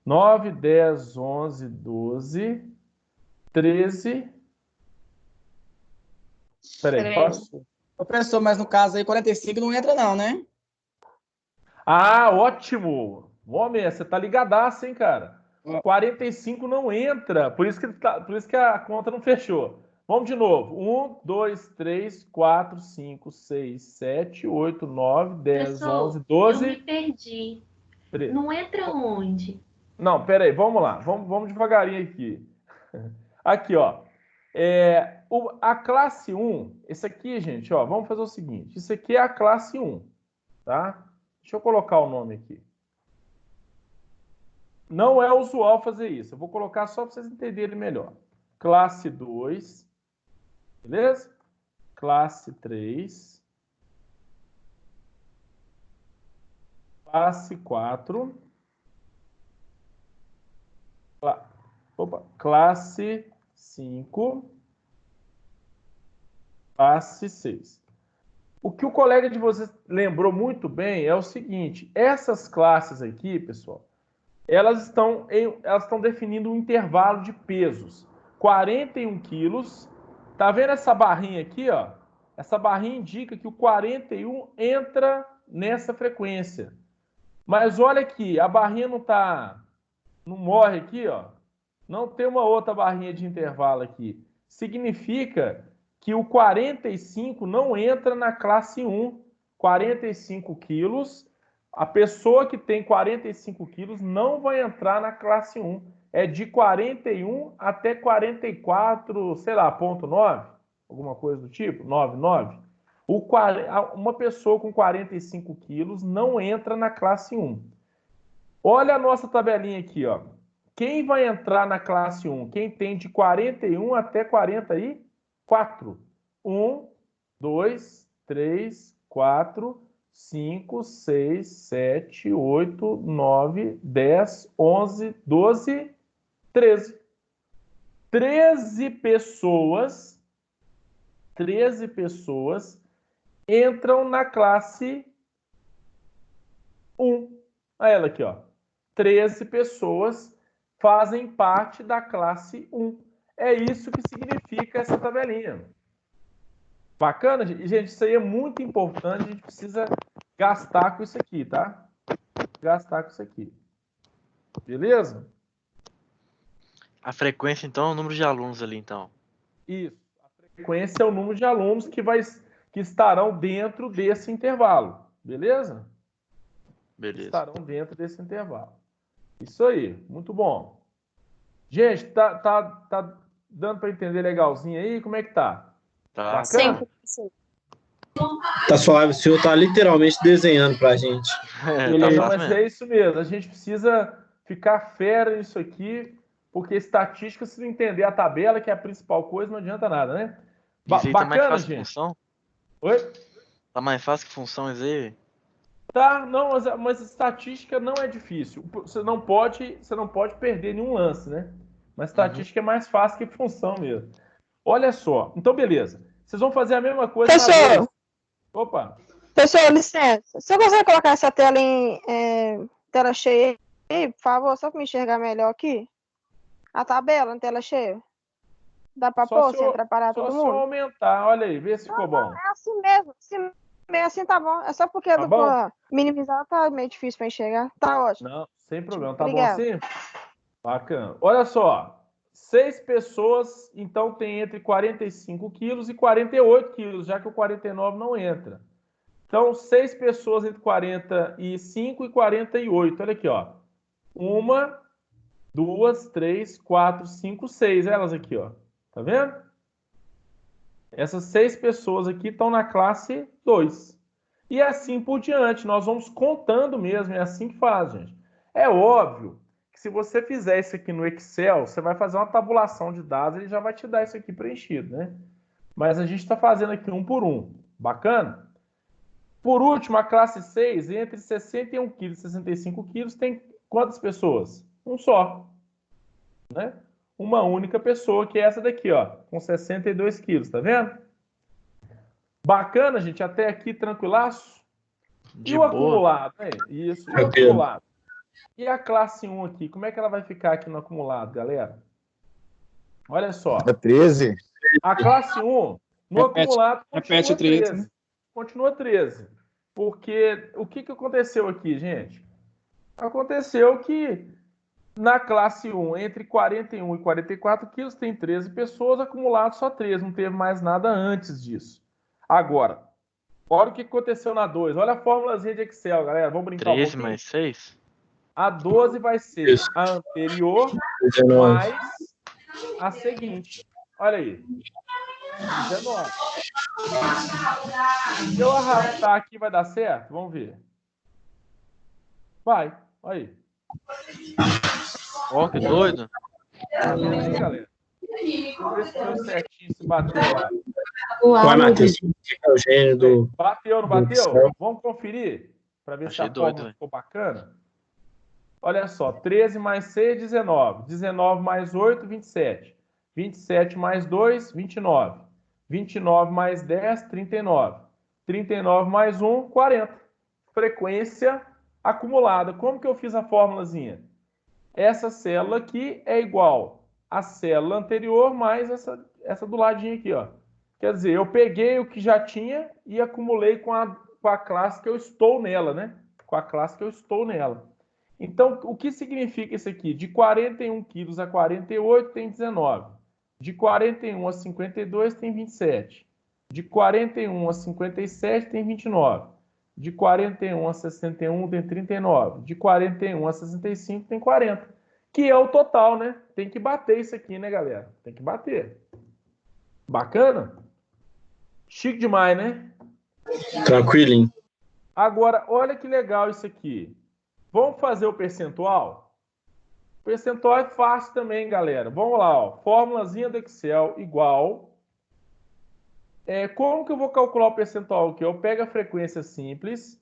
9, 10, 11, 12, 13. Peraí, posso? Professor, mas no caso aí, 45 não entra não, né? Ah, ótimo! Homem, você tá ligadaço, hein, cara? 45 não entra, por isso que a conta não fechou. Vamos de novo. 1, 2, 3, 4, 5, 6, 7, 8, 9, 10, Professor, 11, 12. Eu me perdi. Não entra onde? Não, peraí, vamos lá. Vamos devagarinho aqui. Aqui, ó. A classe 1, esse aqui, gente, ó, vamos fazer o seguinte. Isso aqui é a classe 1, tá? Deixa eu colocar o nome aqui. Não é usual fazer isso. Eu vou colocar só para vocês entenderem melhor. Classe 2, beleza? Classe 3. Classe 4. Classe 5. Classe 6. O que o colega de vocês lembrou muito bem é o seguinte: essas classes aqui, pessoal, elas estão definindo um intervalo de pesos. 41 quilos. Tá vendo essa barrinha aqui, ó? Essa barrinha indica que o 41 entra nessa frequência. Mas olha aqui, a barrinha não morre aqui, ó. Não tem uma outra barrinha de intervalo aqui. Significa que o 45 não entra na classe 1. 45 quilos. A pessoa que tem 45 quilos não vai entrar na classe 1. É de 41 até 44, sei lá, ponto 9, alguma coisa do tipo, 99. Uma pessoa com 45 quilos não entra na classe 1. Olha a nossa tabelinha aqui, ó. Quem vai entrar na classe 1? Quem tem de 41 até 44. 1, 2, 3, 4, 5, 6, 7, 8, 9, 10, 11, 12, 13. 13 pessoas entram na classe 1. Olha ela aqui, ó. 13 pessoas fazem parte da classe 1. É isso que significa essa tabelinha. Bacana, gente? Gente, isso aí é muito importante. A gente precisa gastar com isso aqui, tá? Gastar com isso aqui. Beleza? A frequência, então, é o número de alunos ali, então. Isso. A frequência é o número de alunos que estarão dentro desse intervalo. Beleza? Beleza. Estarão dentro desse intervalo. Isso aí. Muito bom. Gente, tá dando para entender legalzinho aí? Como é que tá? Tá. Bacana? Sim. Tá suave, o senhor tá literalmente desenhando pra gente. Tá Mas mesmo. é isso mesmo. A gente precisa ficar fera nisso aqui, porque estatística, se não entender a tabela, que é a principal coisa, não adianta nada, né? Isso aí tá mais Bacana, fácil que gente. função? Oi? Tá mais fácil que função isso aí? Tá, não, mas estatística não é difícil. Você não pode perder nenhum lance, né? Mas estatística é mais fácil que função mesmo. Olha só. Então, beleza. Vocês vão fazer a mesma coisa. Professor. Opa. Professor, licença. Você consegue colocar essa tela em tela cheia aí, por favor? Só para me enxergar melhor aqui. A tabela em tela cheia. Dá para pôr sem atrapalhar todo mundo? Só aumentar. Olha aí, vê se ficou bom. É assim mesmo. Assim tá bom. É só porque Tá bom? minimizar tá meio difícil para enxergar. Tá ótimo. Não, sem problema. Tá Obrigada. bom assim? Bacana. Olha só. 6 pessoas, então, tem entre 45 quilos e 48 quilos, já que o 49 não entra. Então, 6 pessoas entre 45 e 48. Olha aqui, ó. 1, 2, 3, 4, 5, 6. Elas aqui, ó. Tá vendo? Essas 6 pessoas aqui estão na classe 2. E assim por diante. Nós vamos contando mesmo. É assim que faz, gente. É óbvio que se você fizer isso aqui no Excel, você vai fazer uma tabulação de dados, ele já vai te dar isso aqui preenchido, né? Mas a gente está fazendo aqui um por um. Bacana? Por último, a classe 6, entre 61 quilos e 65 quilos, tem quantas pessoas? Um só. Né? Uma única pessoa, que é essa daqui, ó, com 62 quilos, tá vendo? Bacana, gente, até aqui tranquilaço? De e o boa. acumulado, hein? Isso, e o acumulado. E a classe 1 aqui, como é que ela vai ficar aqui no acumulado, galera? Olha só. É 13. A classe 1, no acumulado, repete continua 13. 13. Continua 13. Porque o que aconteceu aqui, gente? Aconteceu que na classe 1, entre 41 e 44 quilos, tem 13 pessoas, acumulado só 13. Não teve mais nada antes disso. Agora, olha o que aconteceu na 2. Olha a fórmulazinha de Excel, galera. Vamos brincar 13 um pouquinho? mais 6? A 12 vai ser Isso. a anterior 19. mais a seguinte. Olha aí. 19. Se eu arrastar aqui, vai dar certo? Vamos ver. Vai. Olha aí. Ó, que doido. Tá vendo aí, galera? Vamos ver se deu certinho, se bateu lá. Vai, Matheus. É o gênio do... Bateu, não bateu? Excel. Vamos conferir para ver se Achei a doido, fórmula velho. ficou bacana. Olha só, 13 mais 6, 19. 19 mais 8, 27. 27 mais 2, 29. 29 mais 10, 39. 39 mais 1, 40. Frequência acumulada. Como que eu fiz a fórmulazinha? Essa célula aqui é igual à célula anterior mais essa do ladinho aqui, ó. Quer dizer, eu peguei o que já tinha e acumulei com a classe que eu estou nela, né? Com a classe que eu estou nela. Então, o que significa isso aqui? De 41 quilos a 48 tem 19. De 41 a 52 tem 27. De 41 a 57 tem 29. De 41 a 61 tem 39. De 41 a 65 tem 40. Que é o total, né? Tem que bater isso aqui, né, galera? Tem que bater. Bacana? Chique demais, né? Tranquilinho. Agora, olha que legal isso aqui. Vamos fazer o percentual? O percentual é fácil também, galera. Vamos lá, ó. Fórmulazinha do Excel igual. Como que eu vou calcular o percentual aqui? Eu pego a frequência simples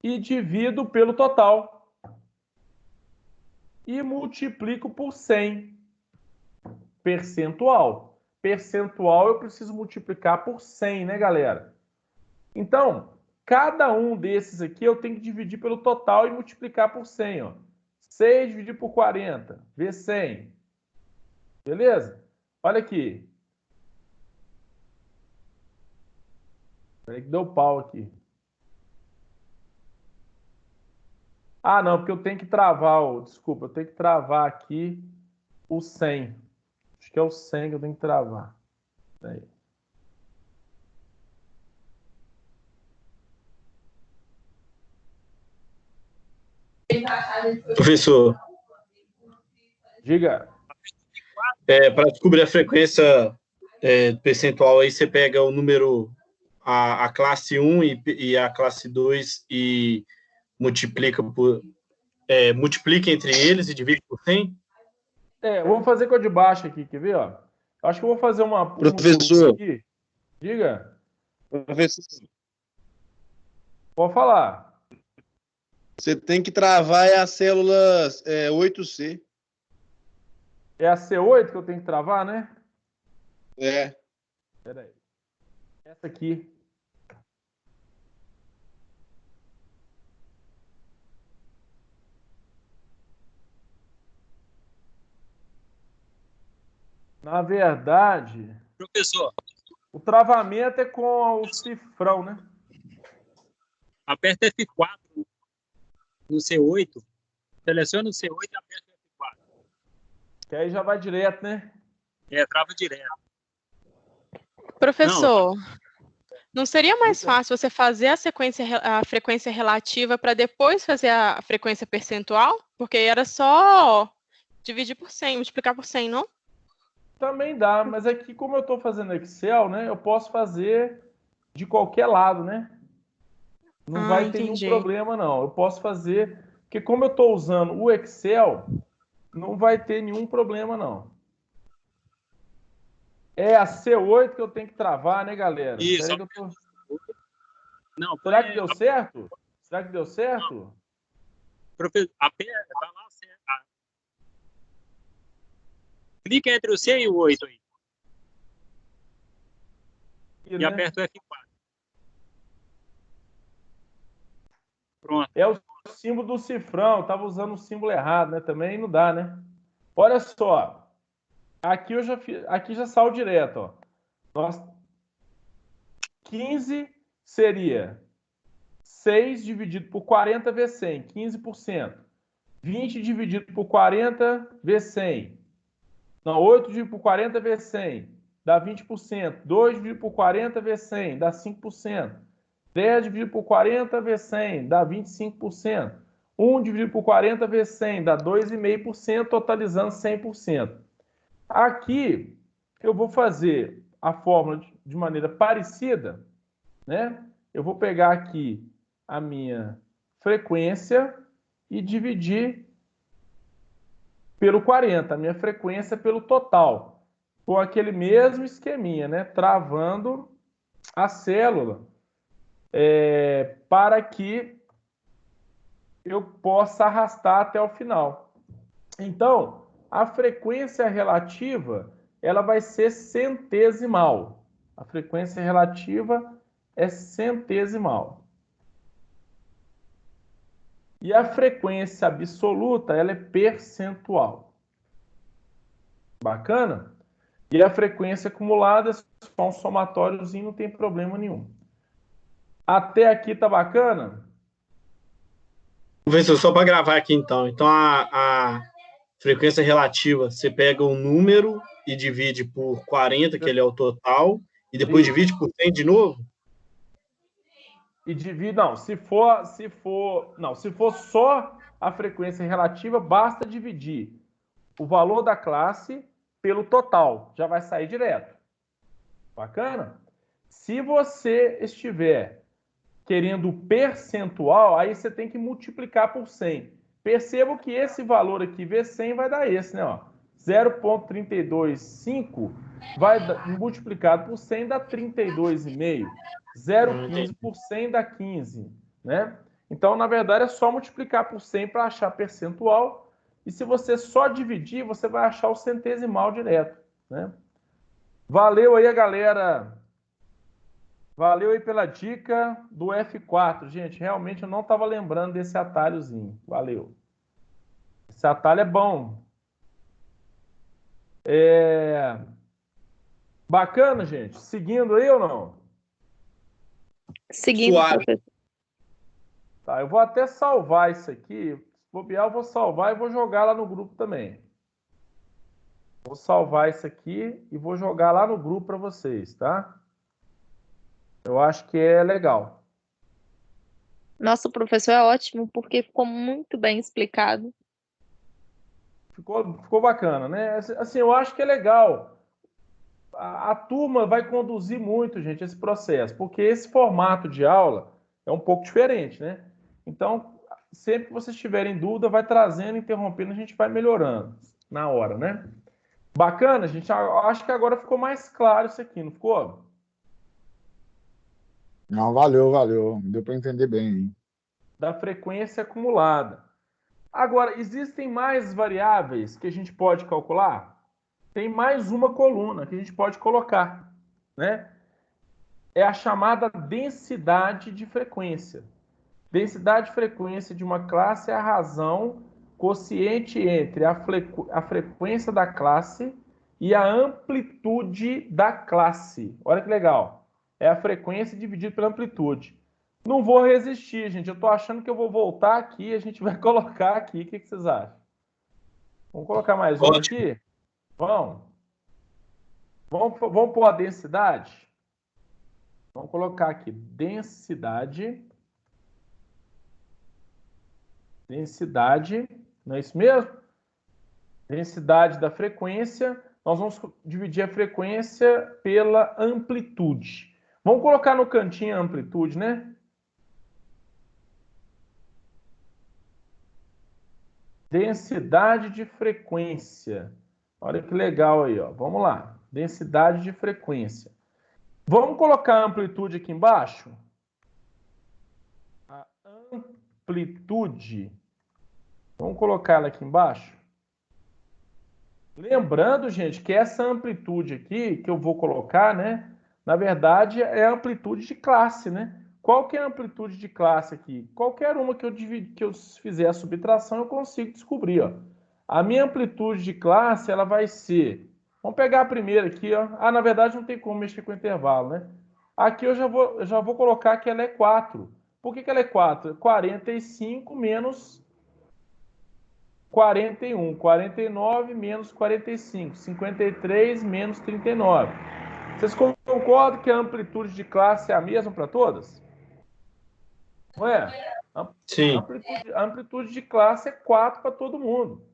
e divido pelo total. E multiplico por 100. Percentual. Percentual eu preciso multiplicar por 100, né, galera? Então, cada um desses aqui eu tenho que dividir pelo total e multiplicar por 100, ó. 6 dividido por 40, vezes 100. Beleza? Olha aqui. Peraí que deu pau aqui. Ah, não, porque eu tenho que travar, desculpa, eu tenho que travar aqui o 100. Acho que é o 100 que eu tenho que travar. Aí. Professor, Diga. para descobrir a frequência percentual, aí você pega o número, a classe 1 e a classe 2 e multiplica entre eles e divide por 100? Vamos fazer com a de baixo aqui, quer ver? Ó? Acho que eu vou fazer uma Professor. aqui. Diga. Professor, Pode falar. você tem que travar as células 8C. É a C8 que eu tenho que travar, né? É. Espera aí. Essa aqui. Na verdade, Professor, o travamento é com o cifrão, né? aperta F4 no C8, seleciona o C8 e aperta F4. Que aí já vai direto, né? Trava direto. Professor, não seria mais fácil você fazer a frequência relativa para depois fazer a frequência percentual? Porque era só dividir por 100, multiplicar por 100, não? Também dá, mas aqui como eu estou fazendo Excel, né? Eu posso fazer de qualquer lado, né? Não vai ter nenhum problema, não. Eu posso fazer, porque como eu estou usando o Excel, não vai ter nenhum problema, não. É a C8 que eu tenho que travar, né, galera? Isso. Peraí que eu tô... Não, Será que deu certo? Será que deu certo? Professor, aperta, vai lá, clica entre o C e o 8 aí. E né? aperta o F4. Pronto. É o símbolo do cifrão. Eu tava usando o símbolo errado, né? Também não dá, né? Olha só. Aqui aqui já saiu direto, ó. Nós 15 seria 6 dividido por 40 vezes 100, 15%. 20 dividido por 40 vezes 100. Não, 8 dividido por 40 vezes 100, dá 20%. 2 dividido por 40 vezes 100, dá 5%. 10 dividido por 40 vezes 100, dá 25%. 1 dividido por 40 vezes 100, dá 2,5%, totalizando 100%. Aqui, eu vou fazer a fórmula de maneira parecida, né? Eu vou pegar aqui a minha frequência e dividir pelo 40, a minha frequência pelo total, com aquele mesmo esqueminha, né? Travando a célula para que eu possa arrastar até o final. Então, a frequência relativa, ela vai ser centesimal. A frequência relativa é centesimal. E a frequência absoluta, ela é percentual. Bacana? E a frequência acumulada é só um somatóriozinho, não tem problema nenhum. Até aqui tá bacana? Professor, só para gravar aqui então. Então, a frequência relativa, você pega um número e divide por 40, que ele é o total, e depois divide por 100 de novo? E divide, não, se for só a frequência relativa, basta dividir o valor da classe pelo total, já vai sair direto. Bacana? Se você estiver querendo percentual, aí você tem que multiplicar por 100. Perceba que esse valor aqui, V100, vai dar esse, né? 0,325 multiplicado por 100 dá 32,5. 0,15 por 100 dá 15, né? Então, na verdade, é só multiplicar por 100 para achar percentual. E se você só dividir, você vai achar o centesimal direto, né? Valeu aí, galera. Valeu aí pela dica do F4. Gente, realmente eu não estava lembrando desse atalhozinho. Valeu. Esse atalho é bom. Bacana, gente. Seguindo aí ou não? Seguindo, professor. Tá, eu vou até salvar isso aqui. Se bobear, eu vou salvar e vou jogar lá no grupo também. Vou salvar isso aqui e vou jogar lá no grupo para vocês, tá? Eu acho que é legal. Nossa, o professor é ótimo, porque ficou muito bem explicado. Ficou bacana, né? Assim, eu acho que é legal. A turma vai conduzir muito, gente, esse processo, porque esse formato de aula é um pouco diferente, né? Então, sempre que vocês tiverem dúvida, vai trazendo, interrompendo, a gente vai melhorando na hora, né? Bacana, gente. Acho que agora ficou mais claro isso aqui, não ficou? Não, valeu. Deu para entender bem, hein? Da frequência acumulada. Agora, existem mais variáveis que a gente pode calcular? Tem mais uma coluna que a gente pode colocar, né? É a chamada densidade de frequência. Densidade de frequência de uma classe é a razão quociente entre a frequência da classe e a amplitude da classe. Olha que legal. É a frequência dividida pela amplitude. Não vou resistir, gente. Eu estou achando que eu vou voltar aqui e a gente vai colocar aqui. O que vocês acham? Vamos colocar mais um aqui? Vamos pôr a densidade? Vamos colocar aqui densidade, não é isso mesmo? Densidade da frequência, nós vamos dividir a frequência pela amplitude. Vamos colocar no cantinho a amplitude, né? Densidade de frequência. Olha que legal aí, ó. Vamos lá. Densidade de frequência. Vamos colocar a amplitude aqui embaixo? A amplitude. Vamos colocar ela aqui embaixo? Lembrando, gente, que essa amplitude aqui, que eu vou colocar, né? Na verdade, é a amplitude de classe, né? Qual que é a amplitude de classe aqui? Qualquer uma que eu fizer a subtração, eu consigo descobrir, ó. A minha amplitude de classe, ela vai ser... Vamos pegar a primeira aqui, ó. Na verdade, não tem como mexer com o intervalo, né? Aqui eu já vou colocar que ela é 4. Por que ela é 4? 45 menos 41. 49 menos 45. 53 menos 39. Vocês concordam que a amplitude de classe é a mesma para todas? Não é? Sim. A amplitude de classe é 4 para todo mundo.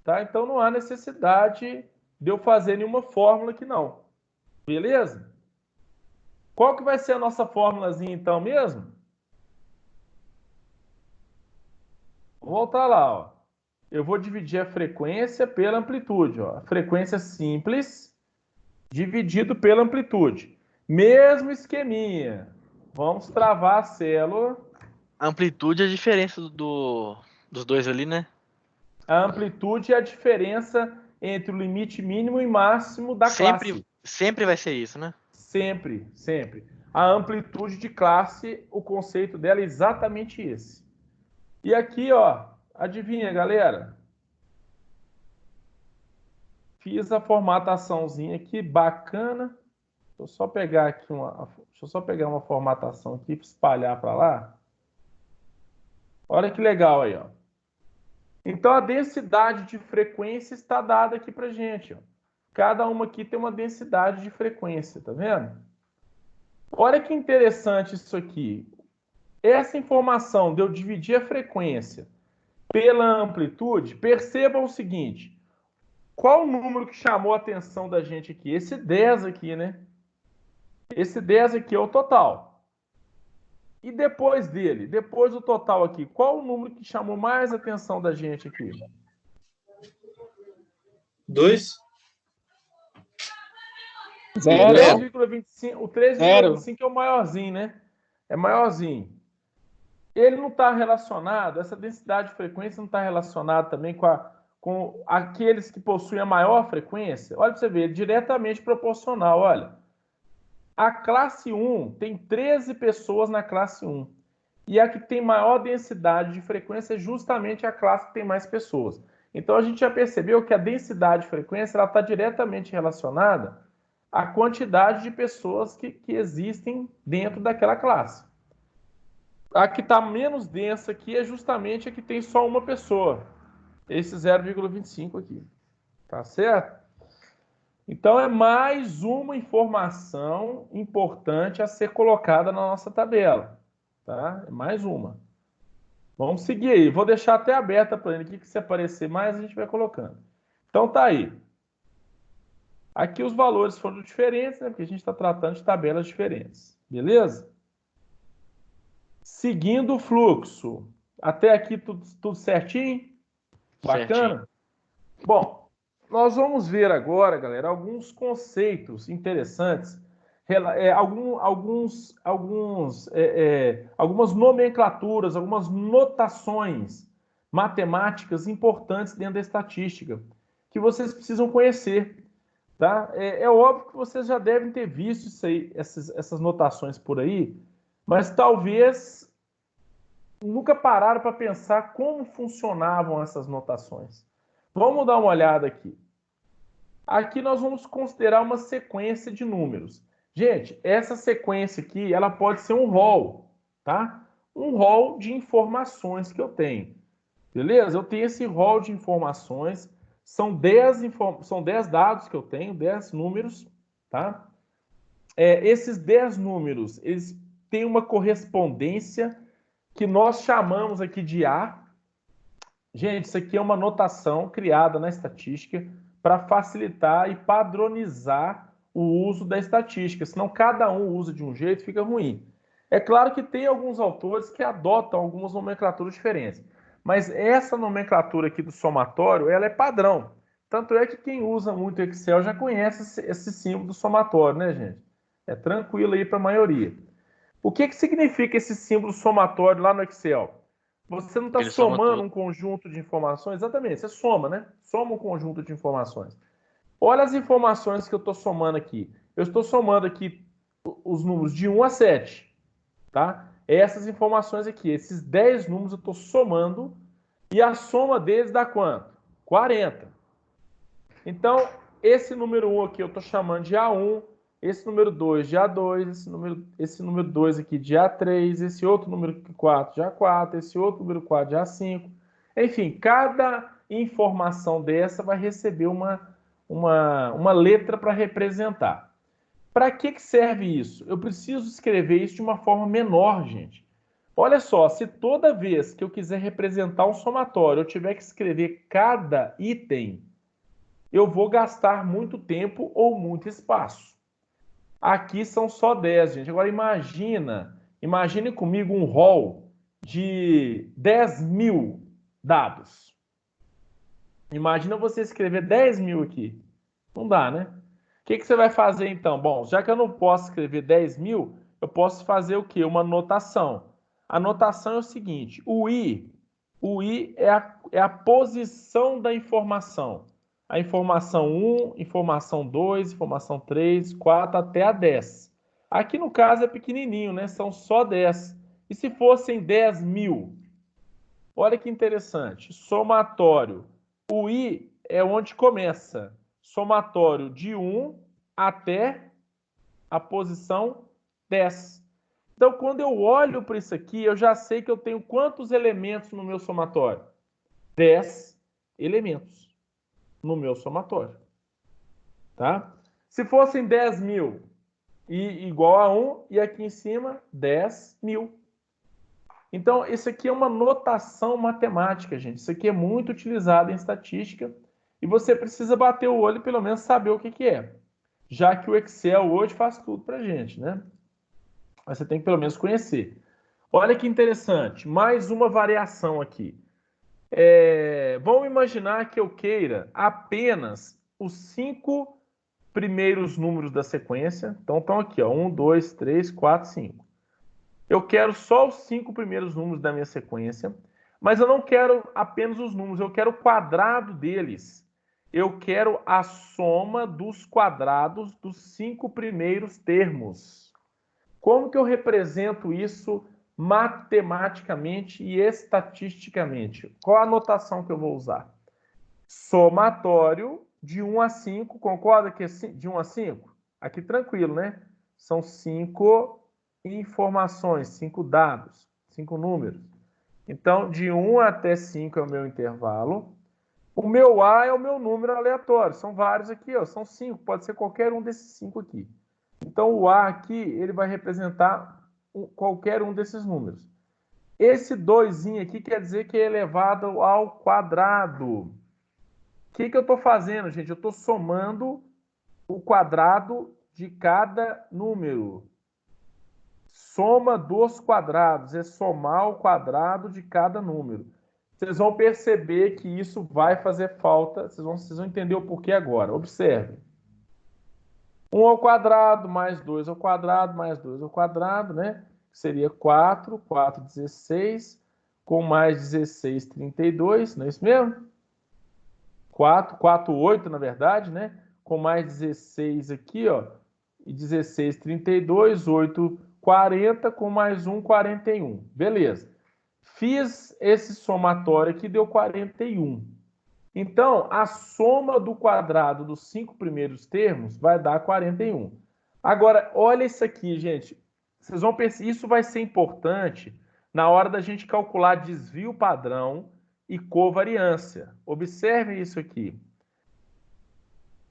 Tá? Então, não há necessidade de eu fazer nenhuma fórmula aqui não. Beleza? Qual que vai ser a nossa fórmulazinha então mesmo? Vou voltar lá, ó. Eu vou dividir a frequência pela amplitude, ó. A frequência simples dividido pela amplitude. Mesmo esqueminha. Vamos travar a célula. A amplitude é a diferença dos dois ali, né? A amplitude é a diferença entre o limite mínimo e máximo da classe. Sempre vai ser isso, né? Sempre, sempre. A amplitude de classe, o conceito dela é exatamente esse. E aqui, ó, adivinha, galera? Fiz a formataçãozinha aqui, bacana. Deixa eu só pegar aqui uma formatação aqui para espalhar para lá. Olha que legal aí, ó. Então a densidade de frequência está dada aqui para gente, ó. Cada uma aqui tem uma densidade de frequência, tá vendo? Olha que interessante isso aqui. Essa informação de eu dividir a frequência pela amplitude, percebam o seguinte. Qual o número que chamou a atenção da gente aqui? Esse 10 aqui, né? Esse 10 aqui é o total. E depois dele, depois do total aqui, qual o número que chamou mais a atenção da gente aqui? 2. 3,25. O 3,25 é o maiorzinho, né? É maiorzinho. Ele não está relacionado, essa densidade de frequência não está relacionada também com aqueles que possuem a maior frequência? Olha para você ver, é diretamente proporcional, olha. A classe 1 tem 13 pessoas na classe 1. E a que tem maior densidade de frequência é justamente a classe que tem mais pessoas. Então, a gente já percebeu que a densidade de frequência está diretamente relacionada à quantidade de pessoas que existem dentro daquela classe. A que está menos densa aqui é justamente a que tem só uma pessoa. Esse 0,25 aqui. Tá certo? Então, é mais uma informação importante a ser colocada na nossa tabela. Tá? É mais uma. Vamos seguir aí. Vou deixar até aberta para ele aqui, que se aparecer mais, a gente vai colocando. Então, tá aí. Aqui os valores foram diferentes, né? Porque a gente está tratando de tabelas diferentes. Beleza? Seguindo o fluxo. Até aqui tudo certinho? Bacana? Certinho. Bom, nós vamos ver agora, galera, alguns conceitos interessantes, algumas nomenclaturas, algumas notações matemáticas importantes dentro da estatística, que vocês precisam conhecer. Tá? É óbvio que vocês já devem ter visto isso aí, essas notações por aí, mas talvez nunca pararam para pensar como funcionavam essas notações. Vamos dar uma olhada aqui. Aqui nós vamos considerar uma sequência de números. Gente, essa sequência aqui, ela pode ser um rol, tá? Um rol de informações que eu tenho. Beleza? Eu tenho esse rol de informações, são 10 dados que eu tenho, 10 números, tá? Esses 10 números, eles têm uma correspondência que nós chamamos aqui de A. Gente, isso aqui é uma notação criada na estatística para facilitar e padronizar o uso da estatística, senão cada um usa de um jeito, fica ruim. É claro que tem alguns autores que adotam algumas nomenclaturas diferentes, mas essa nomenclatura aqui do somatório, ela é padrão. Tanto é que quem usa muito Excel já conhece esse símbolo do somatório, né, gente? É tranquilo aí para a maioria. O que significa esse símbolo somatório lá no Excel? Você não está somando um conjunto de informações? Exatamente, você soma, né? Soma um conjunto de informações. Olha as informações que eu estou somando aqui. Eu estou somando aqui os números de 1 a 7. Tá? Essas informações aqui, esses 10 números eu estou somando e a soma deles dá quanto? 40. Então, esse número 1 aqui eu estou chamando de A1, esse número 2 de A2, esse número 2 aqui de A3, esse outro número 4 de A4, esse outro número 4 de A5. Enfim, cada informação dessa vai receber uma letra para representar. Para que serve isso? Eu preciso escrever isso de uma forma menor, gente. Olha só, se toda vez que eu quiser representar um somatório, eu tiver que escrever cada item, eu vou gastar muito tempo ou muito espaço. Aqui são só 10, gente. Agora imagine comigo um rol de 10.000 dados. Imagina você escrever 10.000 aqui. Não dá, né? O que você vai fazer então? Bom, já que eu não posso escrever 10.000, eu posso fazer o quê? Uma anotação. A anotação é o seguinte: o I é a posição da informação. A informação 1, informação 2, informação 3, 4 até a 10. Aqui no caso é pequenininho, né? São só 10. E se fossem 10.000? Olha que interessante. Somatório. O I é onde começa. Somatório de 1 até a posição 10. Então, quando eu olho para isso aqui, eu já sei que eu tenho quantos elementos no meu somatório? 10 elementos no meu somatório. Tá? Se fossem 10.000 e igual a 1, e aqui em cima, 10.000. Então, isso aqui é uma notação matemática, gente. Isso aqui é muito utilizado em estatística e você precisa bater o olho e pelo menos saber o que é. Já que o Excel hoje faz tudo para a gente, né? Mas você tem que pelo menos conhecer. Olha que interessante, mais uma variação aqui. Vamos imaginar que eu queira apenas os 5 primeiros números da sequência. Então, estão aqui, ó, 1, 2, 3, 4, 5. Eu quero só os 5 primeiros números da minha sequência, mas eu não quero apenas os números, eu quero o quadrado deles. Eu quero a soma dos quadrados dos 5 primeiros termos. Como que eu represento isso matematicamente e estatisticamente? Qual a anotação que eu vou usar? Somatório de 1 a 5, concorda que é de 1 a 5? Aqui tranquilo, né? São 5 informações, 5 dados, 5 números. Então, de 1 até 5 é o meu intervalo. O meu A é o meu número aleatório. São vários aqui, ó, são 5. Pode ser qualquer um desses 5 aqui. Então, o A aqui, ele vai representar qualquer um desses números. Esse 2 aqui quer dizer que é elevado ao quadrado. O que eu estou fazendo, gente? Eu estou somando o quadrado de cada número. Soma dos quadrados é somar o quadrado de cada número. Vocês vão perceber que isso vai fazer falta. Vocês vão entender o porquê agora. Observe. 1 ao quadrado, mais 2 ao quadrado, mais 2 ao quadrado, né? Seria 4, 4, 16, com mais 16, 32, não é isso mesmo? 4, 4, 8, na verdade, né? Com mais 16 aqui, ó, e 16, 32, 8, 40, com mais 1, 41. Beleza. Fiz esse somatório aqui, deu 41. Então, a soma do quadrado dos 5 primeiros termos vai dar 41. Agora, olha isso aqui, gente. Vocês vão perceber, isso vai ser importante na hora da gente calcular desvio padrão e covariância. Observe isso aqui.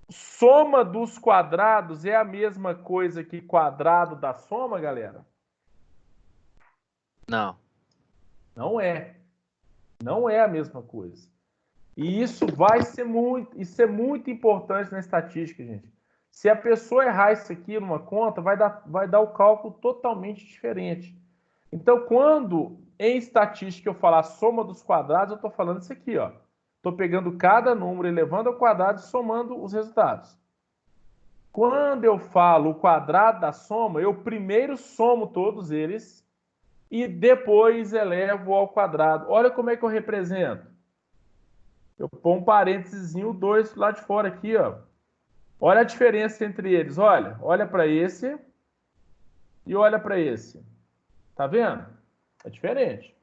Soma dos quadrados é a mesma coisa que quadrado da soma, galera? Não. Não é. Não é a mesma coisa. E isso vai ser muito importante na estatística, gente. Se a pessoa errar isso aqui numa conta, vai dar o cálculo totalmente diferente. Então, quando em estatística eu falar soma dos quadrados, eu estou falando isso aqui, ó. Estou pegando cada número, elevando ao quadrado e somando os resultados. Quando eu falo o quadrado da soma, eu primeiro somo todos eles e depois elevo ao quadrado. Olha como é que eu represento. Eu ponho um parênteses, 2 lá de fora aqui, ó. Olha a diferença entre eles. Olha para esse e olha para esse. Tá vendo? É diferente.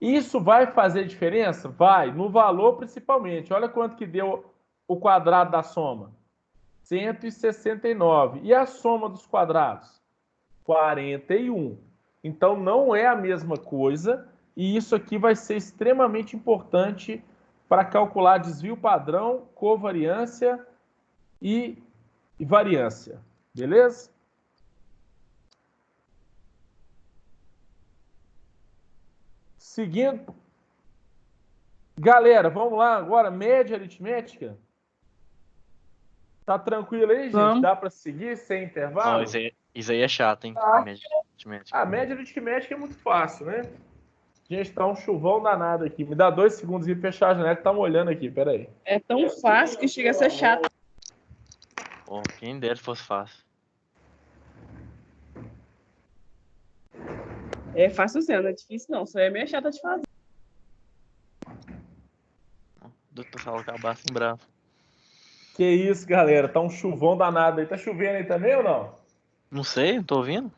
Isso vai fazer diferença? Vai, no valor principalmente. Olha quanto que deu o quadrado da soma. 169. E a soma dos quadrados? 41. Então, não é a mesma coisa. E isso aqui vai ser extremamente importante para calcular desvio padrão, covariância e variância. Beleza? Seguindo. Galera, vamos lá agora, média aritmética? Tá tranquilo aí, gente? Vamos. Dá para seguir sem intervalo? Não, isso aí é chato, hein? Tá. Média aritmética. A média aritmética é muito fácil, né? Gente, tá um chuvão danado aqui. Me dá 2 segundos e fechar a janela que tá molhando aqui, peraí. É tão fácil que chega a ser chato. Pô, quem dera se fosse fácil. É fácil sim, não é difícil não. Só é meio chata de fazer. Doutor Saulo acabasse em bravo. Que isso, galera. Tá um chuvão danado aí. Tá chovendo aí também ou não? Não sei, não tô ouvindo.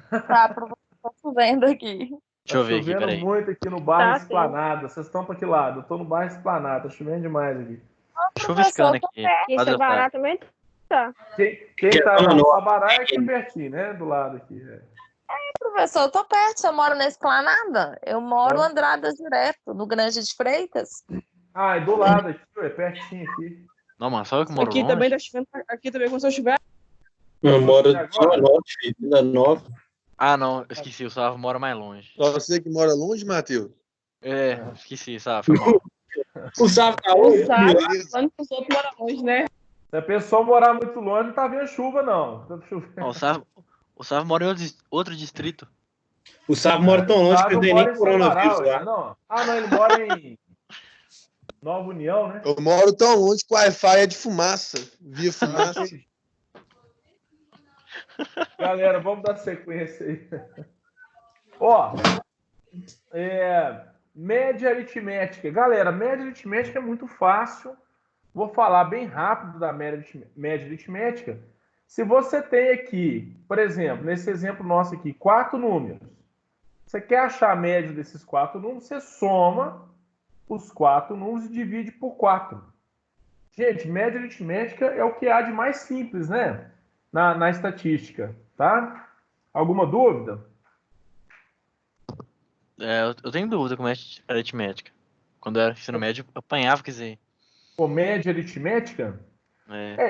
Tá, tô chovendo aqui. Deixa eu ver aqui, chovendo peraí. muito aqui no bairro Tá, sim. Esplanada. Vocês estão pra que lado? Eu tô no bairro Esplanada. Tá chovendo demais aqui. Chuviscando aqui. Aqui em Sabará também tá. Quem tá no Sabará é aqui pertinho, né? Do lado aqui. Professor, eu tô perto. Você mora na Esplanada? Eu moro É. Andradas direto, no Grande de Freitas. Ah, é do lado aqui, é pertinho aqui. Não, mano, só eu que moro Aqui longe. também tá chovendo. Aqui também começou a chover. Eu moro E agora? Zona Norte, filho, Vila Nova. Ah, não, eu esqueci, o Sávio mora mais longe. Só você que mora longe, Matheus? É, esqueci, Sávio, foi mal. O Sávio tá O longe. Sávio falando que os outros moram longe, né? Se a pessoa morar muito longe, não tá vendo chuva, não. Tá chovendo. Ó, o Sávio mora em outro distrito. O Sávio mora tão longe que Sávio não tem mora nem em coronavírus Sabará, lá. não. Ah, não, ele mora em Nova União, né? Eu moro tão longe que o Wi-Fi é de fumaça. Via fumaça. Galera, vamos dar sequência aí. Ó, média aritmética. Galera, média aritmética é muito fácil. Vou falar bem rápido da média aritmética. Se você tem aqui, por exemplo, nesse exemplo nosso aqui, 4 números. Você quer achar a média desses 4 números, você soma os 4 números e divide por 4. Gente, média aritmética é o que há de mais simples, né? Na estatística, tá? Alguma dúvida? Eu tenho dúvida com média aritmética. Quando eu era ensino médio, eu apanhava, quer dizer. Com média aritmética?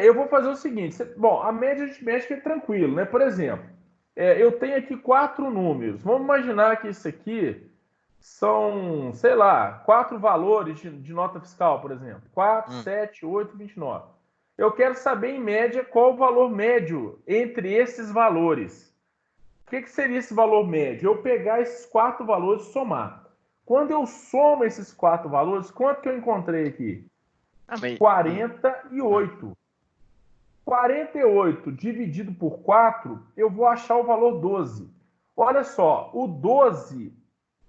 Eu vou fazer o seguinte. Bom, a média aritmética é tranquilo, né? Por exemplo, eu tenho aqui 4 números. Vamos imaginar que isso aqui são, sei lá, 4 valores de nota fiscal, por exemplo. 4, 7, 8, 29. Eu quero saber, em média, qual o valor médio entre esses valores. O que seria esse valor médio? Eu pegar esses 4 valores e somar. Quando eu somo esses 4 valores, quanto que eu encontrei aqui? 48. 48 dividido por 4, eu vou achar o valor 12. Olha só, o 12,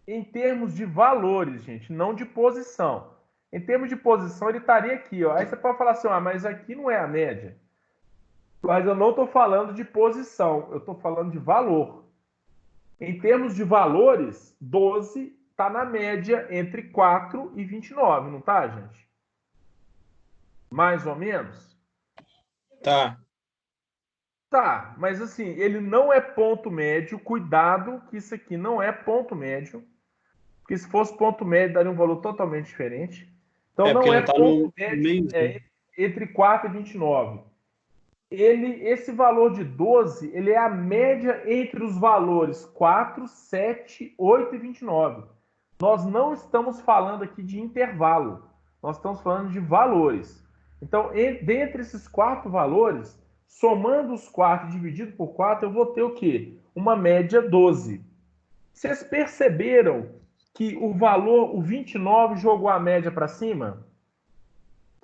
em termos de valores, gente, não de posição. Em termos de posição, ele estaria aqui, ó. Aí você pode falar assim, mas aqui não é a média. Mas eu não estou falando de posição, eu estou falando de valor. Em termos de valores, 12 está na média entre 4 e 29, não tá, gente? Mais ou menos? Tá. Tá, mas assim, ele não é ponto médio. Cuidado que isso aqui não é ponto médio. Porque se fosse ponto médio, daria um valor totalmente diferente. Então não é tá ponto no médio meio, entre 4 e 29. Esse valor de 12, ele é a média entre os valores 4, 7, 8 e 29. Nós não estamos falando aqui de intervalo. Nós estamos falando de valores. Então, dentre esses 4 valores, somando os 4 dividido por 4, eu vou ter o quê? Uma média 12. Vocês perceberam que o valor, o 29, jogou a média para cima?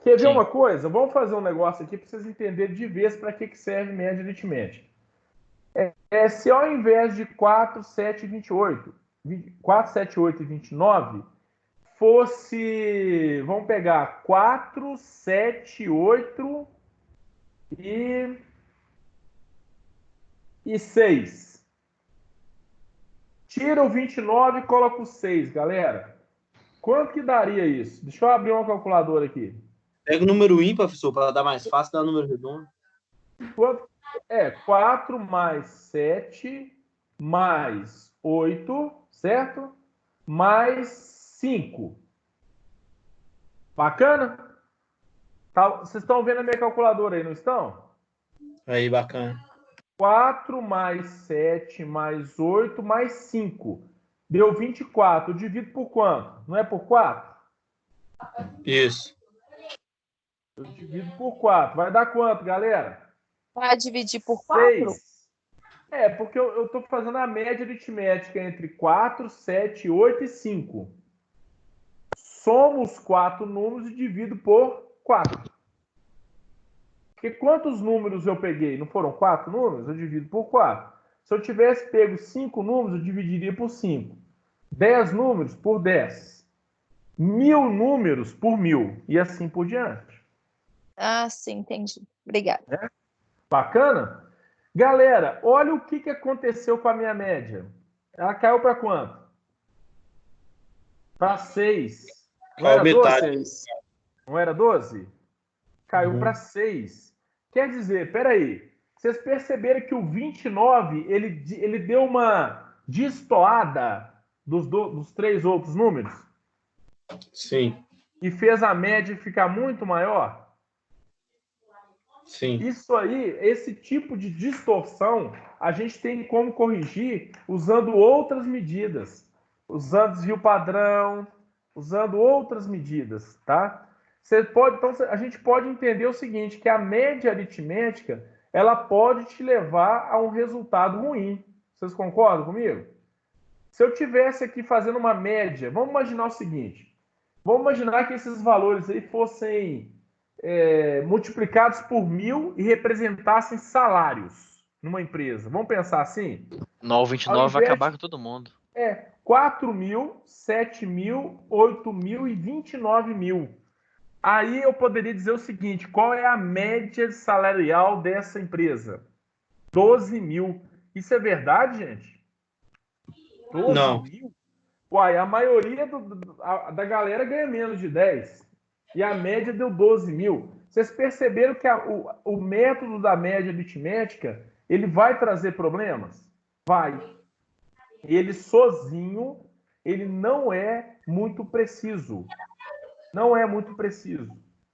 Quer ver uma coisa? Vamos fazer um negócio aqui para vocês entenderem de vez para que serve média aritmética. Se ao invés de 4, 7 e 28, 4, 7, 8 e 29, fosse, vamos pegar 4, 7, 8 e 6. Tira o 29 e coloca o 6, galera. Quanto que daria isso? Deixa eu abrir uma calculadora aqui. Pega o número ímpar, professor, para dar mais fácil, dá o número redondo. 4 mais 7 mais 8, certo? Mais 5. Bacana? Tá, vocês estão vendo a minha calculadora aí, não estão? Aí, bacana. 4 mais 7 mais 8 mais 5. Deu 24. Eu divido por quanto? Não é por 4? Isso. Eu divido por 4. Vai dar quanto, galera? Vai dividir por 4? 6. Porque eu estou fazendo a média aritmética entre 4, 7, 8 e 5. Somo os 4 números e divido por 4. Porque quantos números eu peguei? Não foram 4 números? Eu divido por 4. Se eu tivesse pego 5 números, eu dividiria por 5. 10 números por 10. 1000 números por 1000. E assim por diante. Ah, sim, entendi. Obrigada. Bacana? Galera, olha o que aconteceu com a minha média. Ela caiu para quanto? Para 6. Não era 12? Não era 12? Caiu para 6. Quer dizer, peraí, vocês perceberam que o 29, ele deu uma destoada dos 3 outros números? Sim. E fez a média ficar muito maior? Sim. Isso aí, esse tipo de distorção, a gente tem como corrigir usando outras medidas. Usando desvio padrão, usando outras medidas, tá? Então, a gente pode entender o seguinte, que a média aritmética, ela pode te levar a um resultado ruim. Vocês concordam comigo? Se eu tivesse aqui fazendo uma média, vamos imaginar o seguinte, vamos imaginar que esses valores aí fossem multiplicados por 1000 e representassem salários numa empresa. Vamos pensar assim? No 29 vai acabar com todo mundo. 4.000, 7.000, 8.000 e 29.000. Aí eu poderia dizer o seguinte, qual é a média salarial dessa empresa? 12.000. Isso é verdade, gente? 12.000? Uai, a maioria da galera ganha menos de 10. E a média deu 12.000. Vocês perceberam que o método da média aritmética, ele vai trazer problemas? Vai. Ele sozinho, ele não é muito preciso. Não é muito preciso.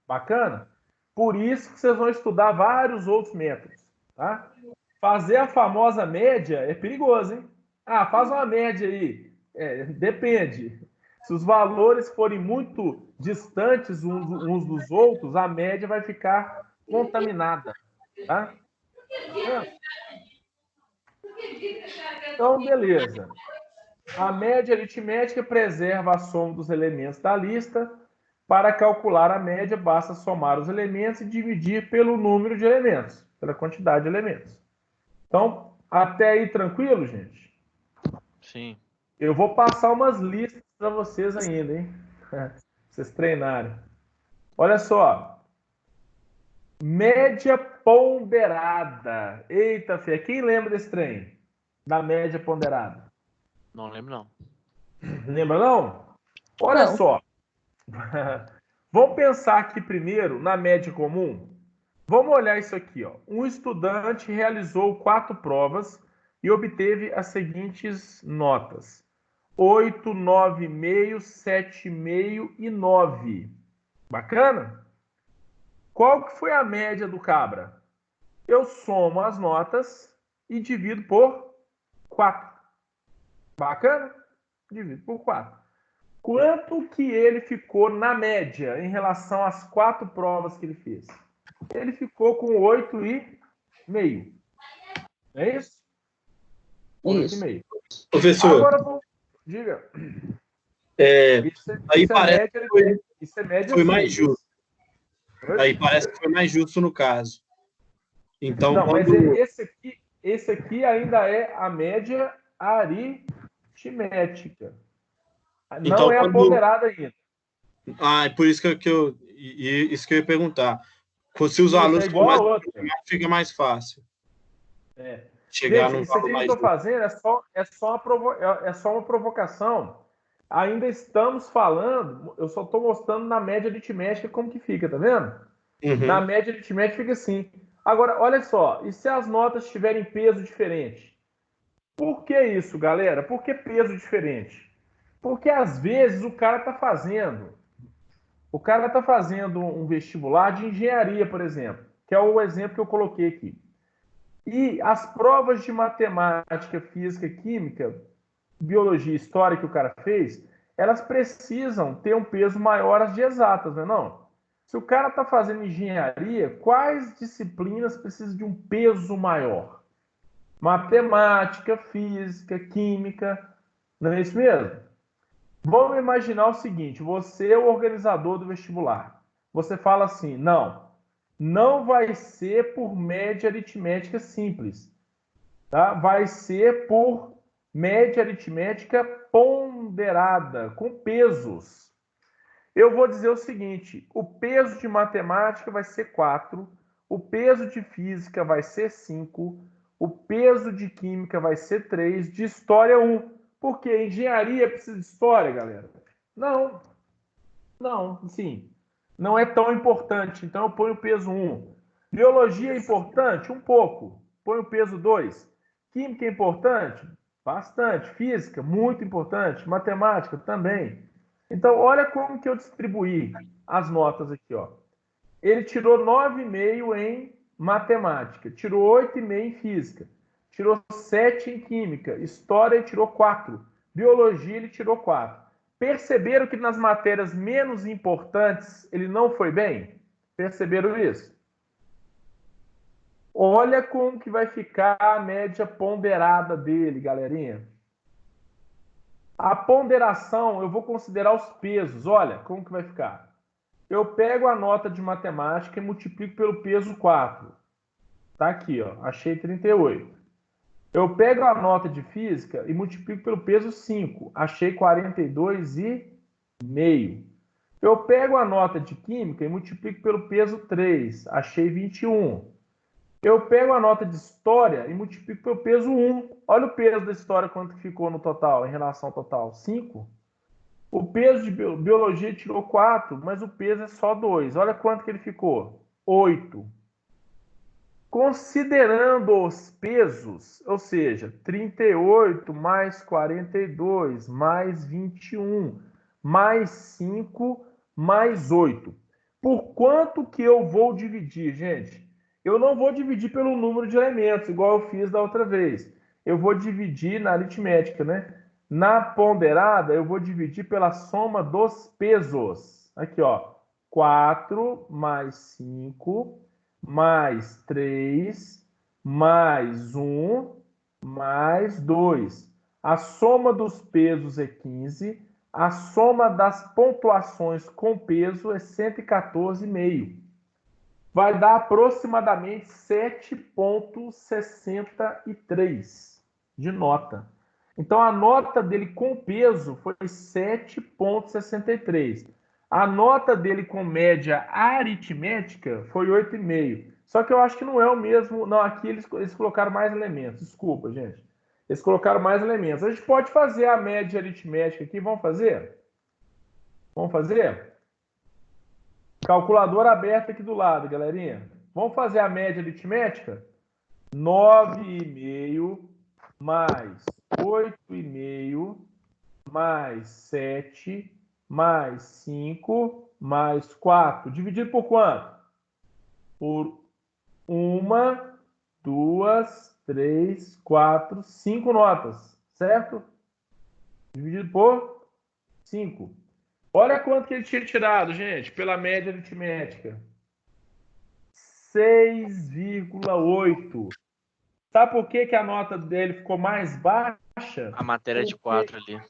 Bacana? Por isso que vocês vão estudar vários outros métodos. Tá? Fazer a famosa média é perigoso, hein? Ah, faz uma média aí. Depende. Se os valores forem muito distantes uns dos outros, a média vai ficar contaminada. Tá? Então, beleza. A média aritmética preserva a soma dos elementos da lista. Para calcular a média, basta somar os elementos e dividir pelo número de elementos, pela quantidade de elementos. Então, até aí tranquilo, gente? Sim. Eu vou passar umas listas para vocês ainda, hein? Pra vocês treinarem. Olha só. Média ponderada. Eita, fé. Quem lembra desse trem? Da média ponderada? Não lembro, não. Lembra, não? Olha só. Vamos pensar aqui primeiro na média comum. Vamos olhar isso aqui. Ó. Um estudante realizou 4 provas e obteve as seguintes notas. 8, 9,5, 7,5 e 9. Bacana? Qual que foi a média do cabra? Eu somo as notas e divido por 4. Bacana? Divido por 4. Quanto que ele ficou na média em relação às 4 provas que ele fez? Ele ficou com 8,5. É isso? 8,5. Professor, agora diga. Aí parece que média foi mais justo. Aí parece que foi mais justo no caso. Então, não, mas esse aqui ainda é a média aritmética. Não então, é a ponderada ainda. É por isso que eu ia perguntar. Se os valores forem mais, fica mais fácil. Chegar Gente, no isso aqui que eu estou fazendo é só uma provocação. Ainda estamos falando, eu só estou mostrando na média aritmética como que fica, tá vendo? Uhum. Na média aritmética fica assim. Agora, olha só, e se as notas tiverem peso diferente? Por que isso, galera? Por que peso diferente? Porque às vezes o cara está fazendo um vestibular de engenharia, por exemplo, que é o exemplo que eu coloquei aqui. E as provas de matemática, física, química, biologia, história que o cara fez, elas precisam ter um peso maior as de exatas, não é não? Se o cara está fazendo engenharia, quais disciplinas precisam de um peso maior? Matemática, física, química, não é isso mesmo? Vamos imaginar o seguinte, você é o organizador do vestibular. Você fala assim, não vai ser por média aritmética simples, tá? Vai ser por média aritmética ponderada, com pesos. Eu vou dizer o seguinte, o peso de matemática vai ser 4, o peso de física vai ser 5, o peso de química vai ser 3, de história 1. Por quê? Engenharia precisa de história, galera? Não, sim. Não é tão importante, então eu ponho o peso 1. Biologia é importante? Um pouco. Põe o peso 2. Química é importante? Bastante. Física, muito importante. Matemática também. Então, olha como que eu distribuí as notas aqui, ó. Ele tirou 9,5 em matemática, tirou 8,5 em física, tirou 7 em química, história ele tirou 4, biologia ele tirou 4. Perceberam que nas matérias menos importantes ele não foi bem? Perceberam isso? Olha como que vai ficar a média ponderada dele, galerinha. A ponderação, eu vou considerar os pesos. Olha como que vai ficar. Eu pego a nota de matemática e multiplico pelo peso 4. Tá aqui, ó. Achei 38. Eu pego a nota de física e multiplico pelo peso 5. Achei 42,5. Eu pego a nota de química e multiplico pelo peso 3. Achei 21. Eu pego a nota de história e multiplico pelo peso 1. Olha o peso da história, quanto ficou no total, em relação ao total. 5. O peso de biologia tirou 4, mas o peso é só 2. Olha quanto que ele ficou. 8. Considerando os pesos, ou seja, 38 mais 42 mais 21 mais 5 mais 8. Por quanto que eu vou dividir, gente? Eu não vou dividir pelo número de elementos, igual eu fiz da outra vez. Eu vou dividir na aritmética, né? Na ponderada, eu vou dividir pela soma dos pesos. Aqui, ó. 4 mais 5 mais 3 mais 1 mais 2. A soma dos pesos é 15. A soma das pontuações com peso é 114,5. Vai dar aproximadamente 7,63 de nota. Então, a nota dele com peso foi 7,63. A nota dele com média aritmética foi 8,5. Só que eu acho que não é o mesmo... Não, aqui eles colocaram mais elementos. Desculpa, gente. Eles colocaram mais elementos. A gente pode fazer a média aritmética aqui. Vamos fazer? Vamos fazer? Calculadora aberta aqui do lado, galerinha. Vamos fazer a média aritmética? 9,5 mais 8,5 mais 7 mais 5 mais 4. Dividido por quanto? Por 1, 2, 3, 4, 5 notas. Certo? Dividido por 5. Olha quanto que ele tinha tirado, gente, pela média aritmética. 6,8. Sabe por que a nota dele ficou mais baixa? A matéria é de 4 ali.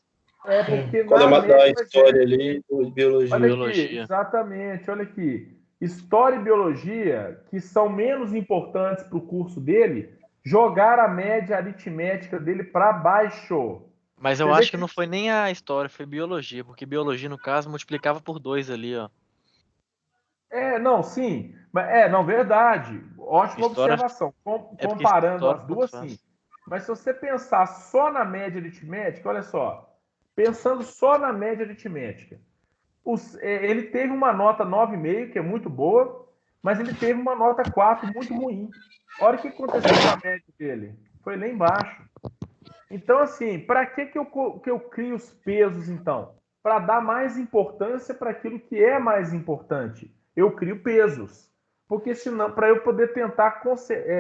É porque quando na matar a média... história ali, biologia. Olha aqui, exatamente, olha aqui. História e biologia, que são menos importantes para o curso dele, jogaram a média aritmética dele para baixo. Mas eu acho que não foi nem a história, foi biologia, porque biologia, no caso, multiplicava por 2 ali, ó. Não, sim. Não, verdade. Ótima observação. Comparando as duas, sim. Mas se você pensar só na média aritmética, olha só. Pensando só na média aritmética, ele teve uma nota 9,5, que é muito boa, mas ele teve uma nota 4 muito ruim. Olha o que aconteceu com a média dele. Foi lá embaixo. Então, assim, para que eu crio os pesos, então? Para dar mais importância para aquilo que é mais importante. Eu crio pesos. Porque senão, para eu poder tentar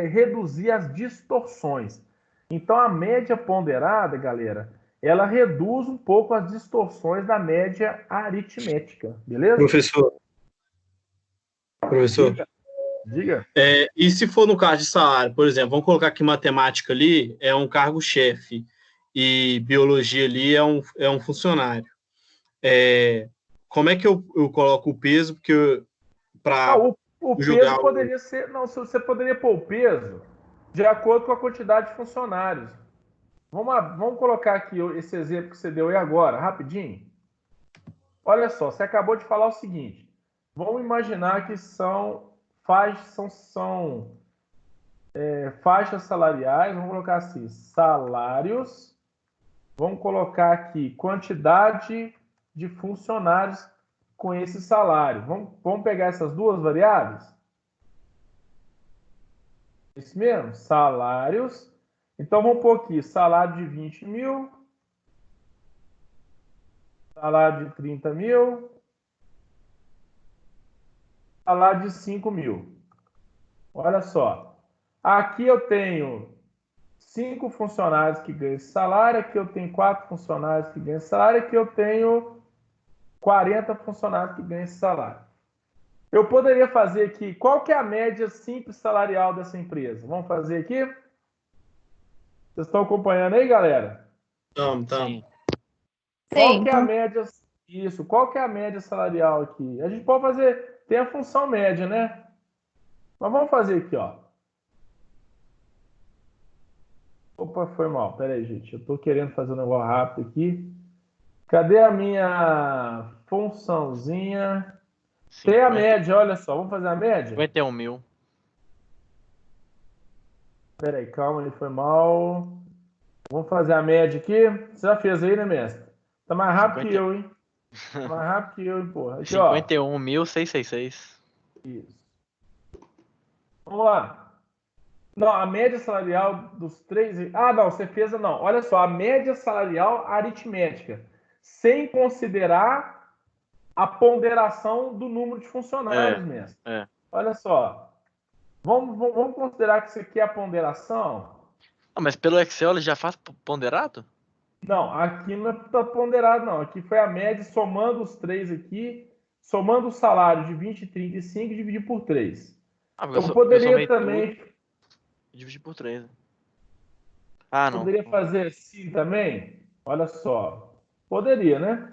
reduzir as distorções. Então, a média ponderada, galera, ela reduz um pouco as distorções da média aritmética, beleza? Professor, Diga. E se for no caso de salário, por exemplo, vamos colocar que matemática ali é um cargo-chefe e biologia ali é um funcionário. Como é que eu coloco o peso? Porque para o peso poderia ser... Não, você poderia pôr o peso de acordo com a quantidade de funcionários. Vamos colocar aqui esse exemplo que você deu aí agora, rapidinho. Olha só, você acabou de falar o seguinte. Vamos imaginar que são faixas salariais, vamos colocar assim, salários, vamos colocar aqui quantidade de funcionários com esse salário. Vamos pegar essas duas variáveis? Isso mesmo, salários. Então vamos pôr aqui, salário de 20 mil, salário de 30 mil, salário de 5 mil. Olha só, aqui eu tenho 5 funcionários que ganham esse salário, aqui eu tenho 4 funcionários que ganham esse salário, aqui eu tenho 40 funcionários que ganham esse salário. Eu poderia fazer aqui, qual que é a média simples salarial dessa empresa? Vamos fazer aqui? Vocês estão acompanhando aí, galera? Estamos. Qual que é a média? Isso, qual que é a média salarial aqui? A gente pode fazer, tem a função média, né? Mas vamos fazer aqui, ó. Opa, foi mal. Pera aí, gente. Eu tô querendo fazer um negócio rápido aqui. Cadê a minha funçãozinha? Tem a média, olha só. Vamos fazer a média? 51 mil. Pera aí, calma, ele foi mal. Vamos fazer a média aqui. Você já fez aí, né, mestre? Tá mais rápido que eu, hein? Tá mais rápido que eu, hein, porra. Aqui, 51.666. Isso. Vamos lá. Não, a média salarial dos três... Ah, não, você fez... Não, olha só. A média salarial aritmética. Sem considerar a ponderação do número de funcionários mesmo. Olha só. Vamos considerar que isso aqui é a ponderação? Ah, mas pelo Excel ele já faz ponderado? Não, aqui não está ponderado, não. Aqui foi a média, somando os três aqui, somando o salário de 20 e 35 e dividir por 3. Eu poderia também... Dividir por 3. Ah, não. Poderia fazer assim também? Olha só. Poderia, né?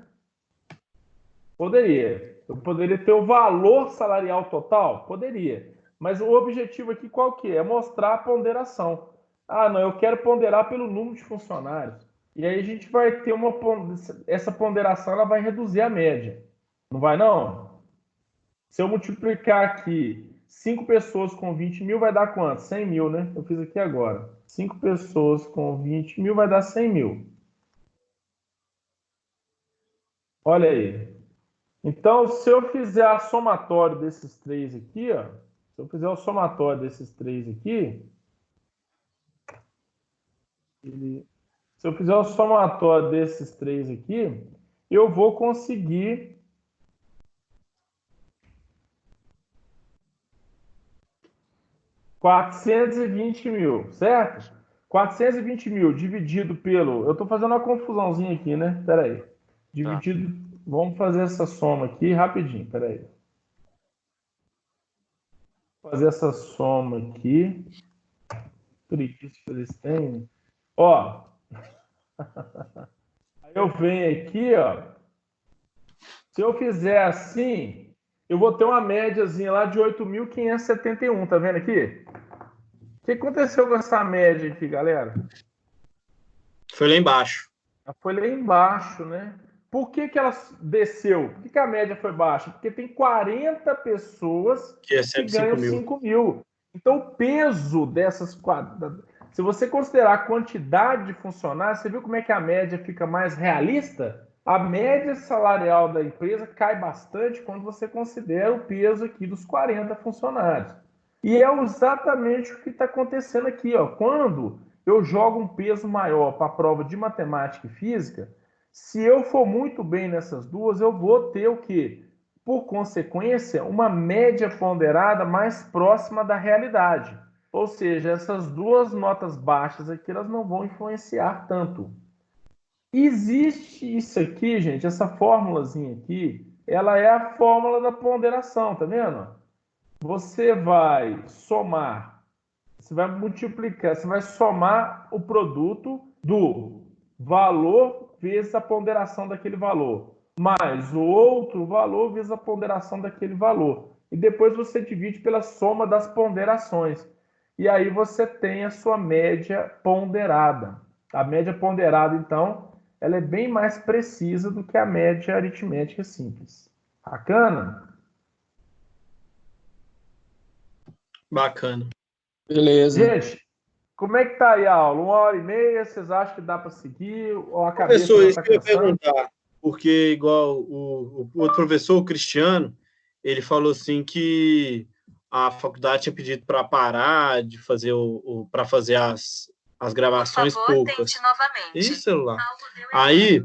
Poderia. Eu poderia ter o valor salarial total? Poderia. Mas o objetivo aqui qual que é? É mostrar a ponderação. Ah, não, eu quero ponderar pelo número de funcionários. E aí a gente vai ter essa ponderação, ela vai reduzir a média. Não vai, não? Se eu multiplicar aqui 5 pessoas com 20 mil, vai dar quanto? 100 mil, né? Eu fiz aqui agora. 5 pessoas com 20 mil vai dar 100 mil. Olha aí. Então, se eu fizer a somatório desses três aqui, ó. Se eu fizer o somatório desses três aqui... Se eu fizer o somatório desses três aqui, eu vou conseguir... R$420 mil, certo? 420 mil dividido pelo... Eu estou fazendo uma confusãozinha aqui, né? Espera aí. Dividido... Tá. Vamos fazer essa soma aqui rapidinho, espera aí. Vou fazer essa soma aqui. Preguiça que eles têm. Ó. Aí eu venho aqui, ó. Se eu fizer assim, eu vou ter uma médiazinha lá de 8.571, tá vendo aqui? O que aconteceu com essa média aqui, galera? Foi lá embaixo. Ela foi lá embaixo, né? Por que ela desceu? Por que a média foi baixa? Porque tem 40 pessoas que ganham 5 mil. Então, o peso dessas... Se você considerar a quantidade de funcionários, você viu como é que a média fica mais realista? A média salarial da empresa cai bastante quando você considera o peso aqui dos 40 funcionários. E é exatamente o que está acontecendo aqui, ó. Quando eu jogo um peso maior para a prova de matemática e física, se eu for muito bem nessas duas, eu vou ter o quê? Por consequência, uma média ponderada mais próxima da realidade. Ou seja, essas duas notas baixas aqui, elas não vão influenciar tanto. Existe isso aqui, gente, essa fórmulazinha aqui, ela é a fórmula da ponderação, tá vendo? Você vai somar, você vai multiplicar, você vai somar o produto do valor vezes a ponderação daquele valor, mais o outro valor vezes a ponderação daquele valor. E depois você divide pela soma das ponderações. E aí você tem a sua média ponderada. A média ponderada, então, ela é bem mais precisa do que a média aritmética simples. Bacana? Bacana. Beleza. Gente, como é que tá aí a aula? 1h30, vocês acham que dá para seguir? Ou a cabeça Professor, já isso está que eu ia cansando? perguntar, porque igual o outro professor, o Cristiano, ele falou assim que a faculdade tinha pedido para parar de fazer para fazer as gravações poucas. Isso, celular. Aí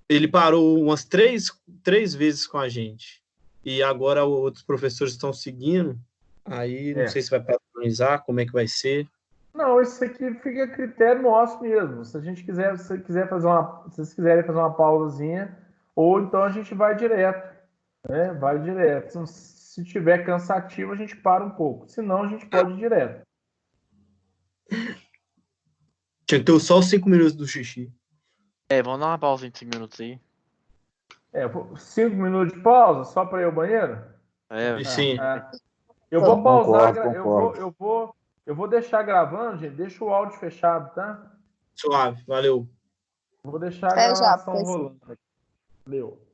ele parou umas três vezes com a gente. E agora outros professores estão seguindo. Aí não sei se vai padronizar, como é que vai ser. Não, isso aqui fica a critério nosso mesmo. Se a gente quiser, se vocês quiserem fazer uma pausazinha, ou então a gente vai direto, né? Vai direto. Se tiver cansativo, a gente para um pouco. Se não, a gente pode ir direto. Tinha que ter só os 5 minutos do xixi. Vamos dar uma pausa em 5 minutos aí. 5 minutos de pausa, só para ir ao banheiro? Sim. Eu vou pausar, Concordo. eu vou deixar gravando, gente. Deixa o áudio fechado, tá? Suave, valeu. Vou deixar a gravação rolando. Valeu.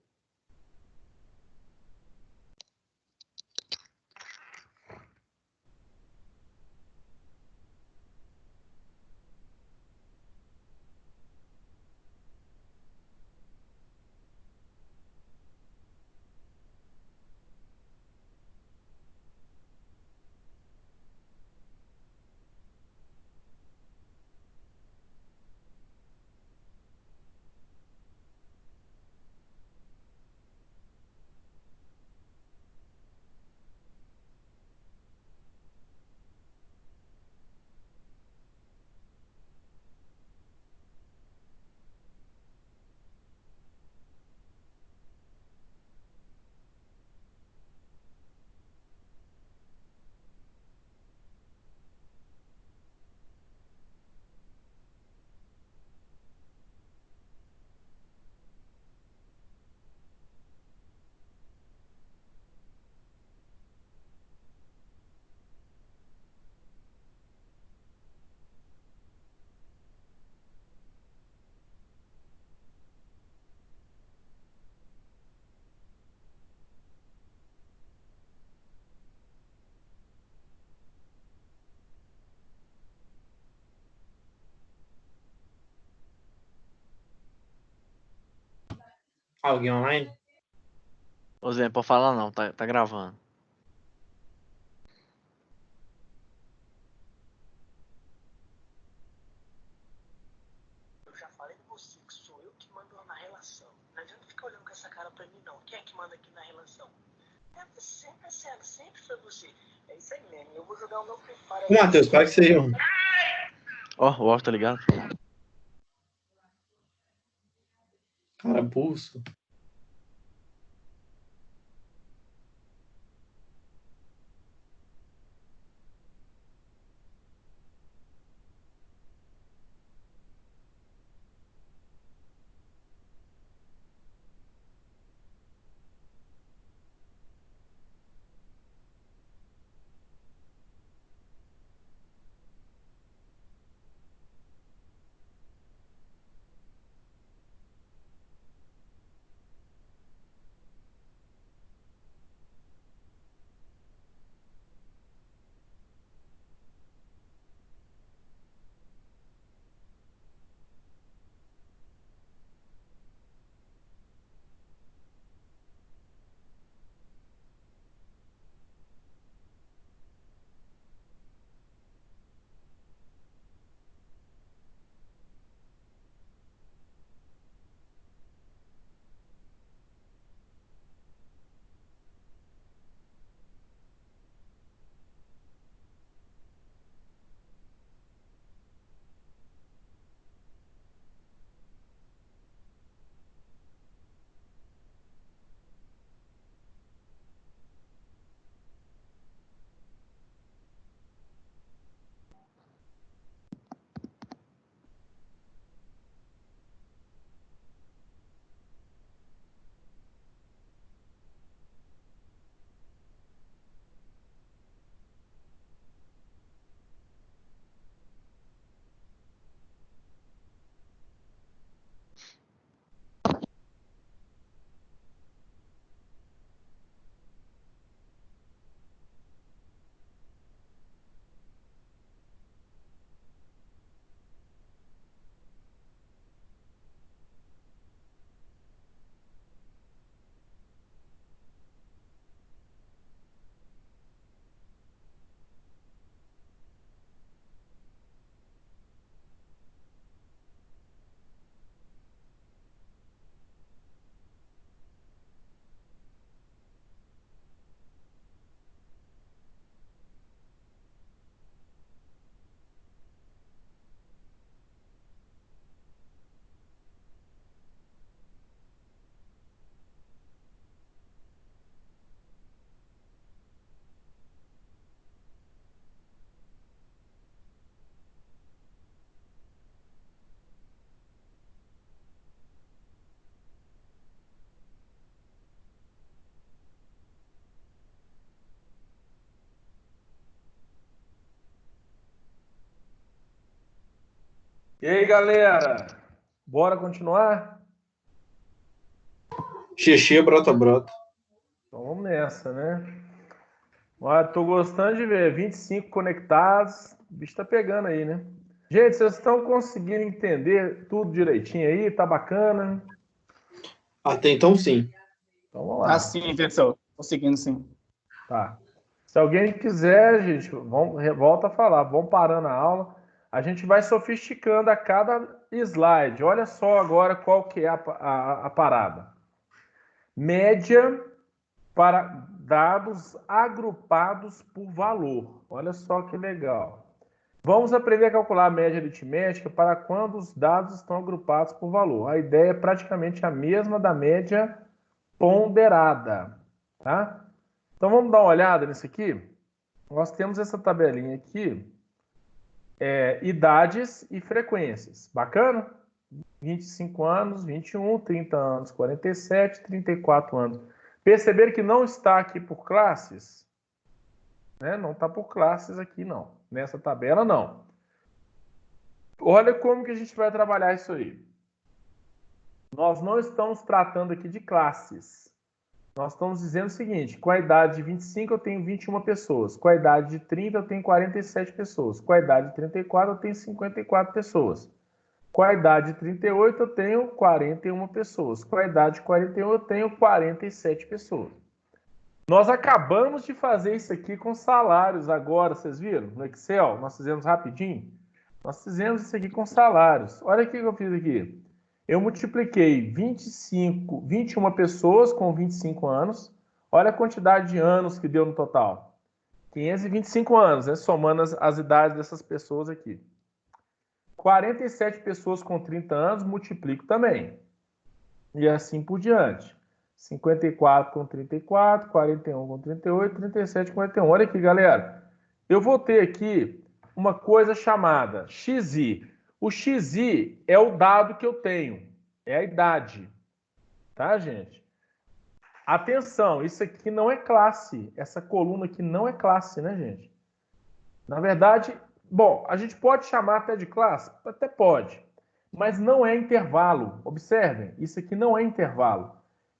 Alguém online? Ô Zé, pode falar não, tá gravando. Eu já falei com você que sou eu que mando na relação. Não adianta ficar olhando com essa cara pra mim, não. Quem é que manda aqui na relação? É você, Marcelo. Sempre foi você. É isso aí mesmo. Eu vou jogar o meu Free Fire. Matheus, para que você... Ó, o áudio tá ligado? Cara, pulso. E aí, galera? Bora continuar? Xixi, brota. Então vamos nessa, né? Tô gostando de ver 25 conectados. O bicho tá pegando aí, né? Gente, vocês estão conseguindo entender tudo direitinho aí? Tá bacana? Até então, sim. Então vamos lá. Assim, professor. Conseguindo, sim. Tá. Se alguém quiser, gente, volta a falar. Vamos parando a aula. A gente vai sofisticando a cada slide. Olha só agora qual que é a parada. Média para dados agrupados por valor. Olha só que legal. Vamos aprender a calcular a média aritmética para quando os dados estão agrupados por valor. A ideia é praticamente a mesma da média ponderada, tá? Então vamos dar uma olhada nisso aqui. Nós temos essa tabelinha aqui, idades e frequências. Bacana? 25 anos, 21, 30 anos, 47, 34 anos. Perceberam que não está aqui por classes? Né? Não está por classes aqui, não. Nessa tabela, não. Olha como que a gente vai trabalhar isso aí. Nós não estamos tratando aqui de classes. Nós estamos dizendo o seguinte, com a idade de 25 eu tenho 21 pessoas, com a idade de 30 eu tenho 47 pessoas, com a idade de 34 eu tenho 54 pessoas, com a idade de 38 eu tenho 41 pessoas, com a idade de 41 eu tenho 47 pessoas. Nós acabamos de fazer isso aqui com salários agora, vocês viram? No Excel, nós fizemos rapidinho. Nós fizemos isso aqui com salários. Olha o que eu fiz aqui. Eu multipliquei 21 pessoas com 25 anos. Olha a quantidade de anos que deu no total. 525 anos, né? Somando as idades dessas pessoas aqui. 47 pessoas com 30 anos, multiplico também. E assim por diante. 54 com 34, 41 com 38, 37 com 41. Olha aqui, galera. Eu vou ter aqui uma coisa chamada XI. O XI é o dado que eu tenho, é a idade, tá, gente? Atenção, isso aqui não é classe, essa coluna aqui não é classe, né, gente? Na verdade, bom, a gente pode chamar até de classe? Até pode, mas não é intervalo. Observem, isso aqui não é intervalo.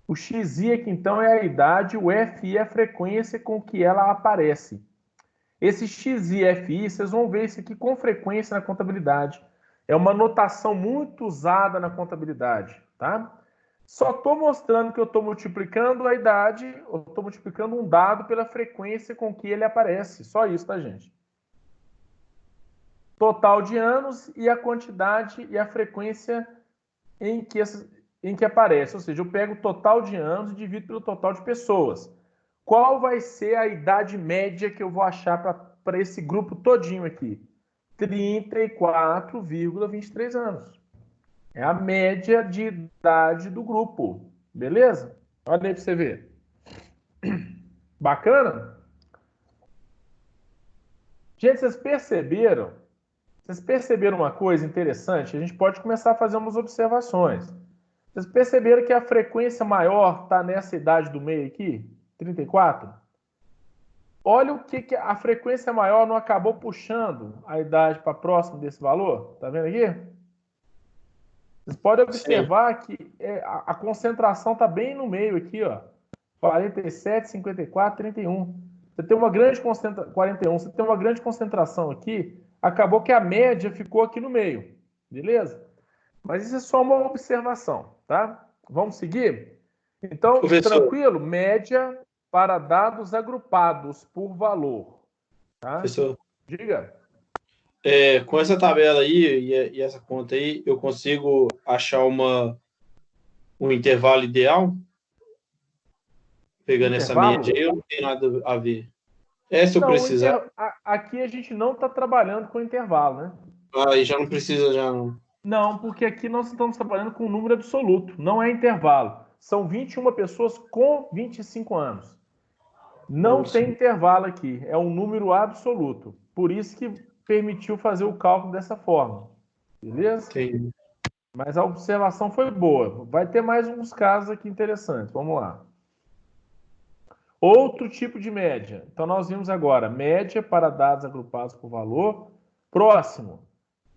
O XI aqui, então, é a idade, o FI é a frequência com que ela aparece. Esse XI e FI, vocês vão ver isso aqui com frequência na contabilidade. É uma notação muito usada na contabilidade, tá? Só estou mostrando que eu estou multiplicando a idade, eu estou multiplicando um dado pela frequência com que ele aparece. Só isso, tá, gente? Total de anos e a quantidade e a frequência em que aparece. Ou seja, eu pego o total de anos e divido pelo total de pessoas. Qual vai ser a idade média que eu vou achar para esse grupo todinho aqui? 34,23 anos. É a média de idade do grupo. Beleza? Olha aí para você ver. Bacana? Gente, vocês perceberam? Vocês perceberam uma coisa interessante? A gente pode começar a fazer umas observações. Vocês perceberam que a frequência maior está nessa idade do meio aqui? 34? Olha o que a frequência maior não acabou puxando a idade para próximo desse valor. Tá vendo aqui? Vocês podem observar que a concentração está bem no meio aqui, ó. 47, 54, 31. Você tem uma grande concentração, 41. Você tem uma grande concentração aqui. Acabou que a média ficou aqui no meio. Beleza? Mas isso é só uma observação, tá? Vamos seguir? Então, Professor, tranquilo? Média para dados agrupados por valor. Tá? Professor, diga. Com essa tabela aí e essa conta aí, eu consigo achar um intervalo ideal? Pegando essa média aí, eu não tenho nada a ver. Se eu precisar. Aqui a gente não está trabalhando com intervalo, né? Aí já não precisa, já não. Não, porque aqui nós estamos trabalhando com um número absoluto, não é intervalo. São 21 pessoas com 25 anos. Não tem intervalo aqui, é um número absoluto. Por isso que permitiu fazer o cálculo dessa forma. Beleza? Entendi. Mas a observação foi boa. Vai ter mais uns casos aqui interessantes. Vamos lá. Outro tipo de média. Então, nós vimos agora média para dados agrupados por valor. Próximo.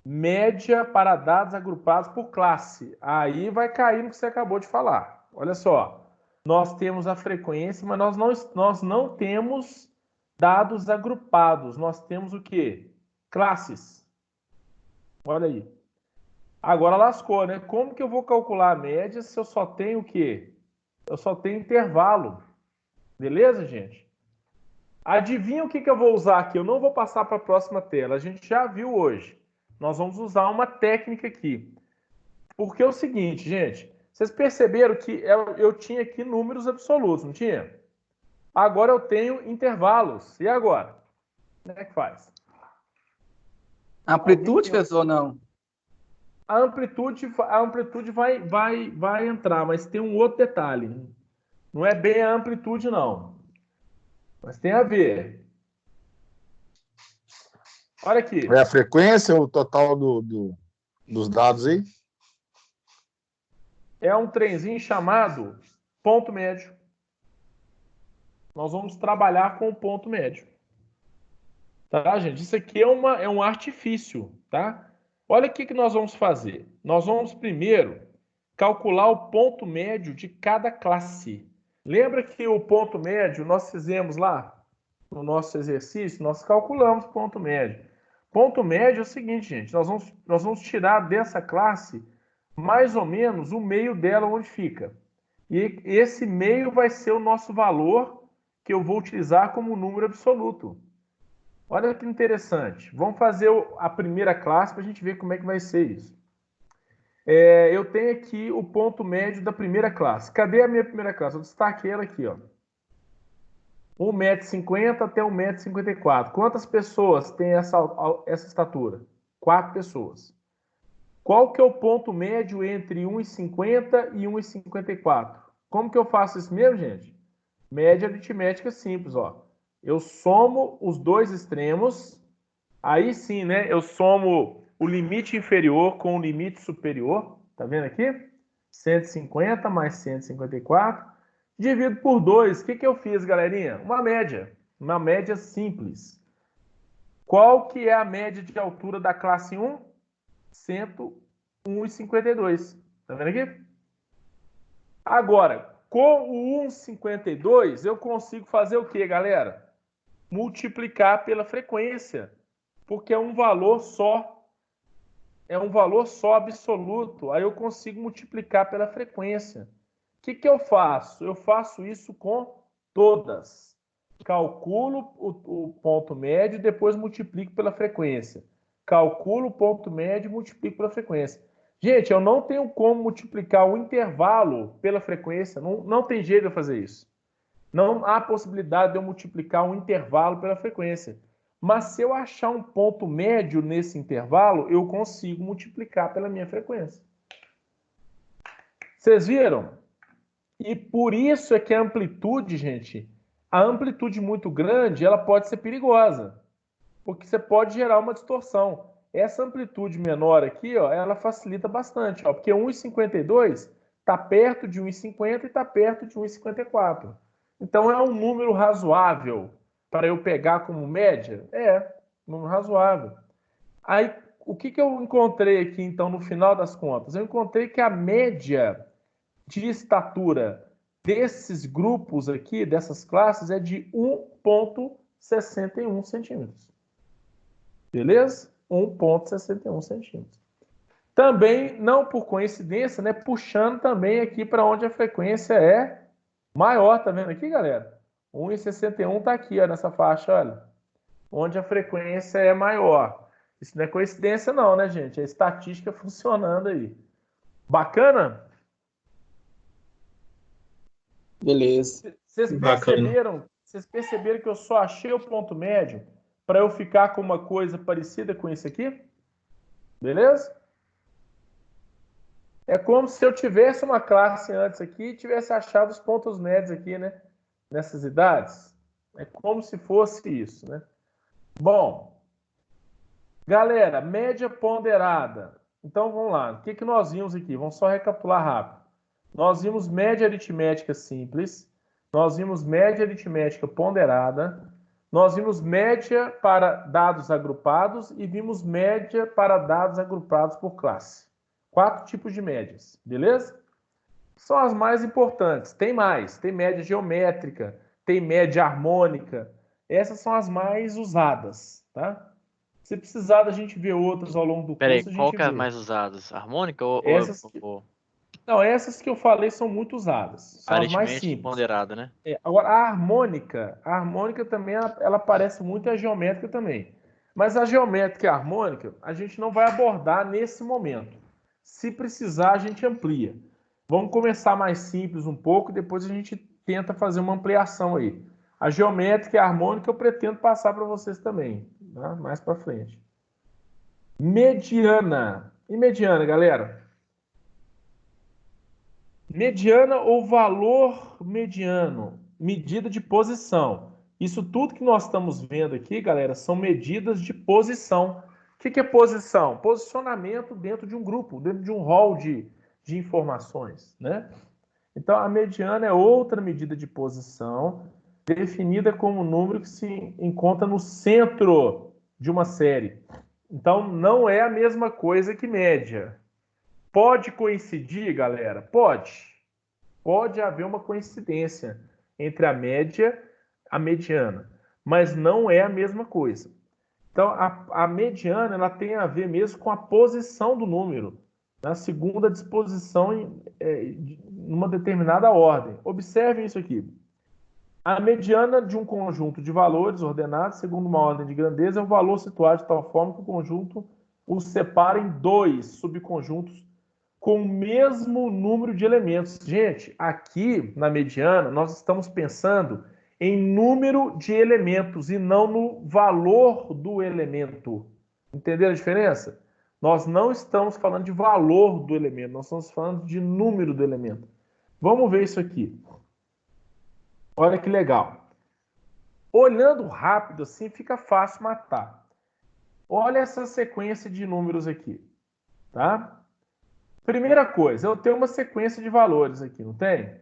média para dados agrupados por classe. Aí vai cair no que você acabou de falar. Olha só, nós temos a frequência, mas nós não temos dados agrupados. Nós temos o quê? Classes. Olha aí. Agora lascou, né? Como que eu vou calcular a média se eu só tenho o quê? Eu só tenho intervalo. Beleza, gente? Adivinha o que eu vou usar aqui? Eu não vou passar para a próxima tela. A gente já viu hoje. Nós vamos usar uma técnica aqui. Porque é o seguinte, gente. Vocês perceberam que eu tinha aqui números absolutos, não tinha? Agora eu tenho intervalos. E agora? Como é que faz? Amplitude, professor, ou não? A amplitude vai entrar, mas tem um outro detalhe. Não é bem a amplitude, não. Mas tem a ver. Olha aqui. É a frequência, o total dos dados aí? É um trenzinho chamado ponto médio. Nós vamos trabalhar com o ponto médio. Tá, gente? Isso aqui é um artifício, tá? Olha o que nós vamos fazer. Nós vamos primeiro calcular o ponto médio de cada classe. Lembra que o ponto médio nós fizemos lá no nosso exercício? Nós calculamos o ponto médio. Ponto médio é o seguinte, gente. Nós vamos tirar dessa classe mais ou menos o meio dela onde fica. E esse meio vai ser o nosso valor que eu vou utilizar como número absoluto. Olha que interessante. Vamos fazer a primeira classe para a gente ver como é que vai ser isso. Eu tenho aqui o ponto médio da primeira classe. Cadê a minha primeira classe? Eu destaquei ela aqui, ó. 1,50 m até 1,54 m. Quantas pessoas têm essa estatura? 4 pessoas. Qual que é o ponto médio entre 1,50 e 1,54? Como que eu faço isso mesmo, gente? Média aritmética simples, ó. Eu somo os dois extremos, aí sim, né? Eu somo o limite inferior com o limite superior, tá vendo aqui? 150 mais 154, divido por 2. O que eu fiz, galerinha? Uma média simples. Qual que é a média de altura da classe 1? 101,52. Tá vendo aqui? Agora, com o 1,52, eu consigo fazer o quê, galera? Multiplicar pela frequência, porque é um valor só. É um valor só absoluto. Aí eu consigo multiplicar pela frequência. O que eu faço? Eu faço isso com todas. Calculo o ponto médio e depois multiplico pela frequência. Calculo o ponto médio e multiplico pela frequência. Gente, eu não tenho como multiplicar o intervalo pela frequência. Não tem jeito de eu fazer isso. Não há possibilidade de eu multiplicar um intervalo pela frequência. Mas se eu achar um ponto médio nesse intervalo, eu consigo multiplicar pela minha frequência. Vocês viram? E por isso é que a amplitude, gente, a amplitude muito grande, ela pode ser perigosa. Porque você pode gerar uma distorção. Essa amplitude menor aqui, ó, ela facilita bastante. Ó, porque 1,52 está perto de 1,50 e está perto de 1,54. Então, é um número razoável para eu pegar como média? Um número razoável. Aí, o que eu encontrei aqui, então, no final das contas? Eu encontrei que a média de estatura desses grupos aqui, dessas classes, é de 1,61 centímetros. Beleza? 1,61 centímetros. Também, não por coincidência, né, puxando também aqui para onde a frequência é maior, tá vendo aqui, galera? 1,61 tá aqui, ó, nessa faixa, olha. Onde a frequência é maior. Isso não é coincidência não, né, gente? É estatística funcionando aí. Bacana? Beleza. Vocês perceberam que eu só achei o ponto médio para eu ficar com uma coisa parecida com isso aqui? Beleza? É como se eu tivesse uma classe antes aqui e tivesse achado os pontos médios aqui, né? Nessas idades. É como se fosse isso, né? Bom, galera, média ponderada. Então, vamos lá. O que nós vimos aqui? Vamos só recapitular rápido. Nós vimos média aritmética simples. Nós vimos média aritmética ponderada. nós vimos média para dados agrupados e vimos média para dados agrupados por classe. 4 tipos de médias, beleza? São as mais importantes. Tem mais, tem média geométrica, tem média harmônica. Essas são as mais usadas, tá? Se precisar da gente ver outras ao longo do curso, Peraí, a gente qual que é vê. as mais usadas? Harmônica ou... Não, essas que eu falei são muito usadas. São as mais aritmética simples. ponderada, né? Agora, a harmônica também, ela parece muito a geométrica também. Mas a geométrica e a harmônica, a gente não vai abordar nesse momento. Se precisar, a gente amplia. Vamos começar mais simples um pouco, depois a gente tenta fazer uma ampliação aí. A geométrica e a harmônica eu pretendo passar para vocês também, tá? Mais para frente. Mediana. E mediana, galera? Mediana ou valor mediano, medida de posição. Isso tudo que nós estamos vendo aqui, galera, são medidas de posição. O que é posição? Posicionamento dentro de um grupo, dentro de um hall de informações, né? Então, a mediana é outra medida de posição, definida como um número que se encontra no centro de uma série. Então, não é a mesma coisa que média. Pode coincidir, galera? Pode. Pode haver uma coincidência entre a média e a mediana, mas não é a mesma coisa. Então, a mediana ela tem a ver mesmo com a posição do número, na segunda disposição em uma determinada ordem. Observem isso aqui. A mediana de um conjunto de valores ordenados segundo uma ordem de grandeza é o valor situado de tal forma que o conjunto os separa em 2 subconjuntos com o mesmo número de elementos. Gente, aqui na mediana, nós estamos pensando em número de elementos e não no valor do elemento. Entenderam a diferença? Nós não estamos falando de valor do elemento, nós estamos falando de número do elemento. Vamos ver isso aqui. Olha que legal. Olhando rápido assim, fica fácil matar. Olha essa sequência de números aqui, tá? Primeira coisa, eu tenho uma sequência de valores aqui, não tem?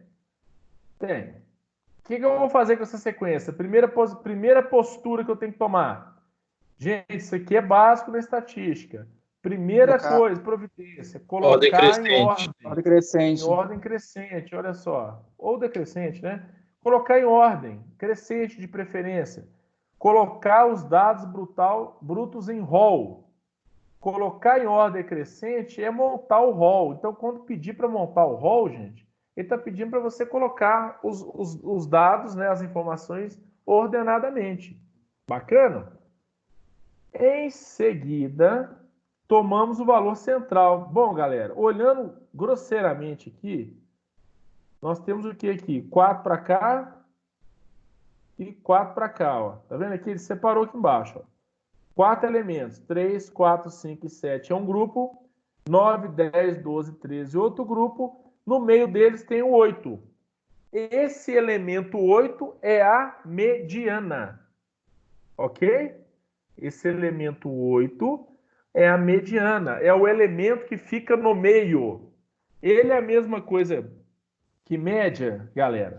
Tem. O que eu vou fazer com essa sequência? Primeira postura que eu tenho que tomar. Gente, isso aqui é básico na estatística. Primeira coisa, providência, colocar ordem crescente. Em ordem crescente, olha só. Ou decrescente, né? Colocar em ordem, crescente de preferência. Colocar os dados brutos em rol. Colocar em ordem crescente é montar o rol. Então, quando pedir para montar o rol, gente, ele está pedindo para você colocar os dados, né, as informações ordenadamente. Bacana? Em seguida, tomamos o valor central. Bom, galera, olhando grosseiramente aqui, nós temos o que aqui? 4 para cá e 4 para cá. Ó. Tá vendo aqui? Ele separou aqui embaixo. Ó. 4 elementos. 3, 4, 5 e 7 é um grupo. 9, 10, 12, 13 outro grupo. No meio deles tem o 8. Esse elemento 8 é a mediana. Ok? Esse elemento 8 é a mediana. É o elemento que fica no meio. Ele é a mesma coisa que média, galera?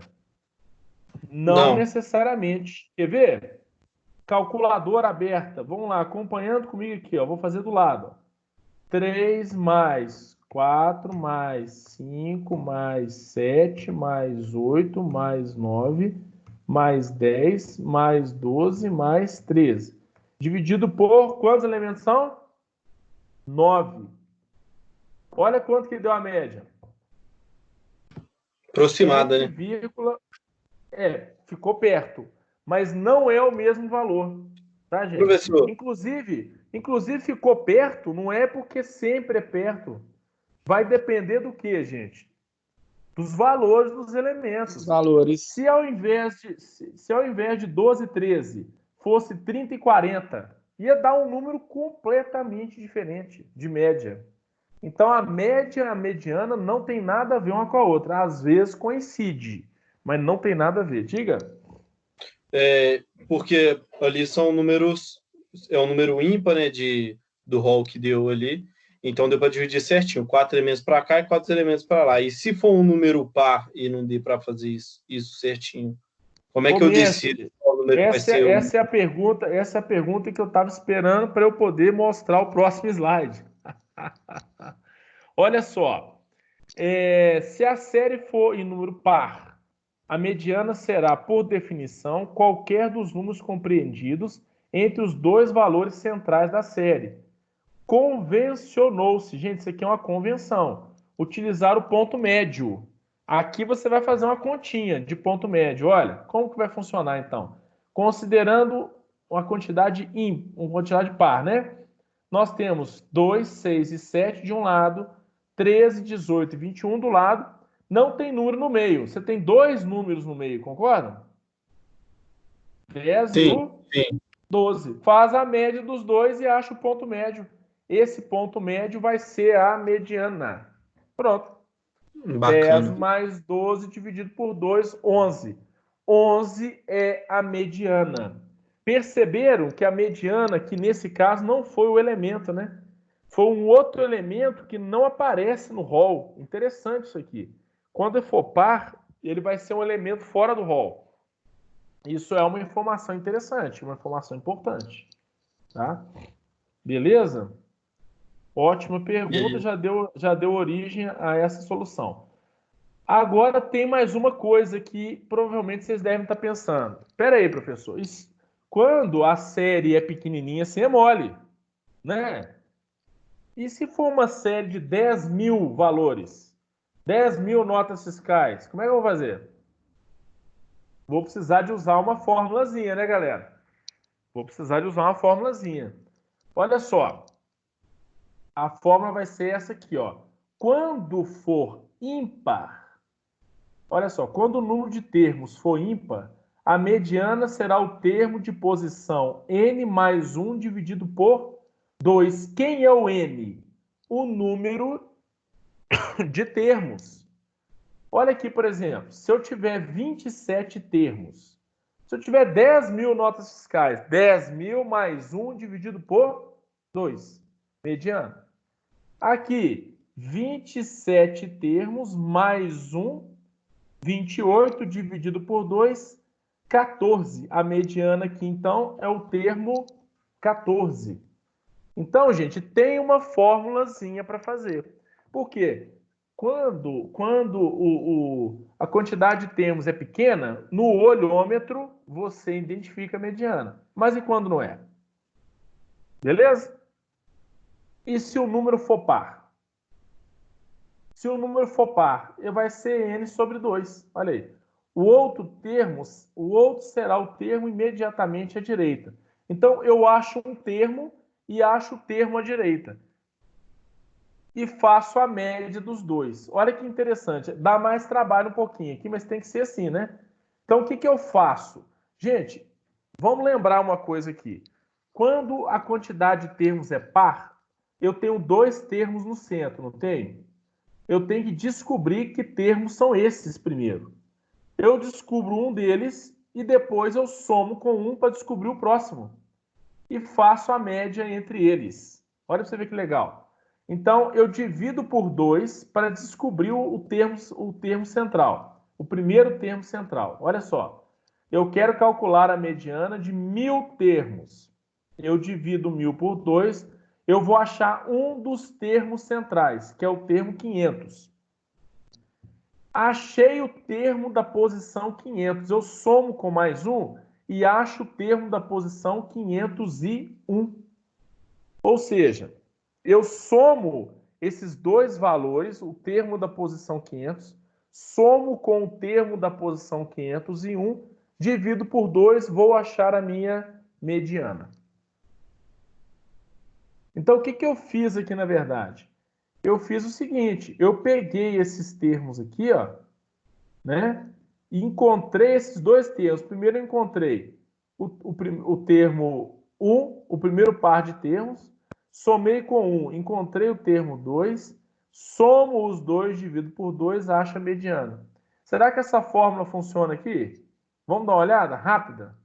Não necessariamente. Quer ver? Calculadora aberta. Vamos lá, acompanhando comigo aqui. Ó. Vou fazer do lado. 3 mais 4 mais 5 mais 7 mais 8 mais 9 mais 10 mais 12 mais 13. Dividido por quantos elementos são? 9. Olha quanto que deu a média. Aproximada, né? Ficou perto. Mas não é o mesmo valor. Tá, gente? Professor. Inclusive ficou perto, não é porque sempre é perto. Vai depender do que, gente? Dos valores dos elementos. Os valores. Se ao invés de 12 e 13 fosse 30 e 40, ia dar um número completamente diferente de média. Então, a média e a mediana não tem nada a ver uma com a outra. Às vezes coincide, mas não tem nada a ver. Diga. Porque ali são números... É um número ímpar, né, do rol que deu ali. Então, deu para dividir certinho. 4 elementos para cá e 4 elementos para lá. E se for um número par e não der para fazer isso certinho, como é que eu decido qual número vai ser Essa é a pergunta que eu estava esperando para eu poder mostrar o próximo slide. Olha só, se a série for em número par, a mediana será, por definição, qualquer dos números compreendidos entre os dois valores centrais da série. Convencionou-se, gente, isso aqui é uma convenção, utilizar o ponto médio. Aqui você vai fazer uma continha de ponto médio. Olha, como que vai funcionar então? Considerando uma quantidade par, né? Nós temos 2, 6 e 7 de um lado, 13, 18 e 21 do lado. Não tem número no meio. Você tem dois números no meio, concordam? 10 e o 12. Faz a média dos dois e acha o ponto médio. Esse ponto médio vai ser a mediana. Pronto. Bacana. 10 mais 12 dividido por 2, 11. 11 é a mediana. Perceberam que a mediana, que nesse caso não foi o elemento, né? Foi um outro elemento que não aparece no rol. Interessante isso aqui. Quando for par, ele vai ser um elemento fora do rol. Isso é uma informação interessante, uma informação importante. Tá? Beleza? Ótima pergunta, já deu origem a essa solução. Agora tem mais uma coisa que provavelmente vocês devem estar pensando. Espera aí, professor. Quando a série é pequenininha, assim é mole, né? E se for uma série de 10 mil valores? 10 mil notas fiscais? Como é que eu vou fazer? Vou precisar de usar uma formulazinha, né, galera? Vou precisar de usar uma formulazinha. Olha só. A fórmula vai ser essa aqui, ó. Quando for ímpar, olha só, quando o número de termos for ímpar, a mediana será o termo de posição n mais 1 dividido por 2. Quem é o n? O número de termos. Olha aqui, por exemplo, se eu tiver 27 termos, se eu tiver 10 mil notas fiscais, 10 mil mais 1 dividido por 2. Mediana. Aqui, 27 termos mais 1, 28 dividido por 2, 14. A mediana aqui, então, é o termo 14. Então, gente, tem uma formulazinha para fazer. Por quê? Quando a quantidade de termos é pequena, no olhômetro você identifica a mediana. Mas e quando não é? Beleza? E se o número for par? Se o número for par, vai ser n sobre 2. Olha aí. O outro será o termo imediatamente à direita. Então, eu acho um termo e acho o termo à direita. E faço a média dos dois. Olha que interessante. Dá mais trabalho um pouquinho aqui, mas tem que ser assim, né? Então, o que eu faço? Gente, vamos lembrar uma coisa aqui. Quando a quantidade de termos é par, eu tenho dois termos no centro, não tenho? Eu tenho que descobrir que termos são esses primeiro. Eu descubro um deles e depois eu somo com um para descobrir o próximo. E faço a média entre eles. Olha para você ver que legal. Então, eu divido por 2 para descobrir o termo central. O primeiro termo central. Olha só. Eu quero calcular a mediana de 1000 termos. Eu divido 1000 por 2. Eu vou achar um dos termos centrais, que é o termo 500. Achei o termo da posição 500. Eu somo com mais um e acho o termo da posição 501. Ou seja, eu somo esses dois valores, o termo da posição 500, somo com o termo da posição 501, divido por 2, vou achar a minha mediana. Então, o que eu fiz aqui, na verdade? Eu fiz o seguinte, eu peguei esses termos aqui, ó, né? E encontrei esses dois termos. Primeiro eu encontrei o termo 1, o primeiro par de termos, somei com 1, encontrei o termo 2, somo os dois, divido por 2, acho a mediana. Será que essa fórmula funciona aqui? Vamos dar uma olhada rápida?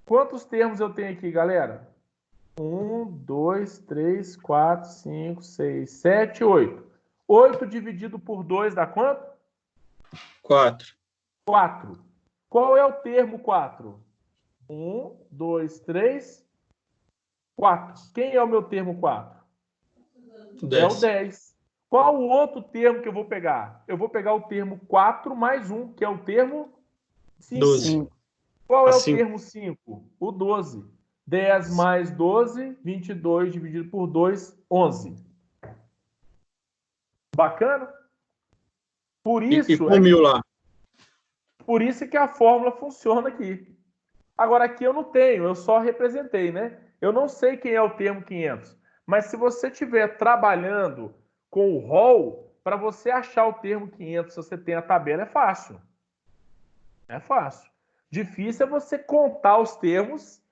Quantos termos eu tenho aqui, galera? 1, 2, 3, 4, 5, 6, 7, 8. 8 dividido por 2 dá quanto? 4. 4. Qual é o termo 4? 1, 2, 3, 4. Quem é o meu termo 4? 10. É o 10. Qual o outro termo que eu vou pegar? Eu vou pegar o termo 4 mais 1, que é o termo 5. 12. Qual é o 5. termo 5? O 12. 10 mais 12, 22 dividido por 2, 11. Bacana? Por E isso, com 1000 lá? Por isso que a fórmula funciona aqui. Agora, aqui eu não tenho, eu só representei, né? Eu não sei quem é o termo 500. Mas se você estiver trabalhando com o rol, para você achar o termo 500, se você tem a tabela, é fácil. É fácil. Difícil é você contar os termos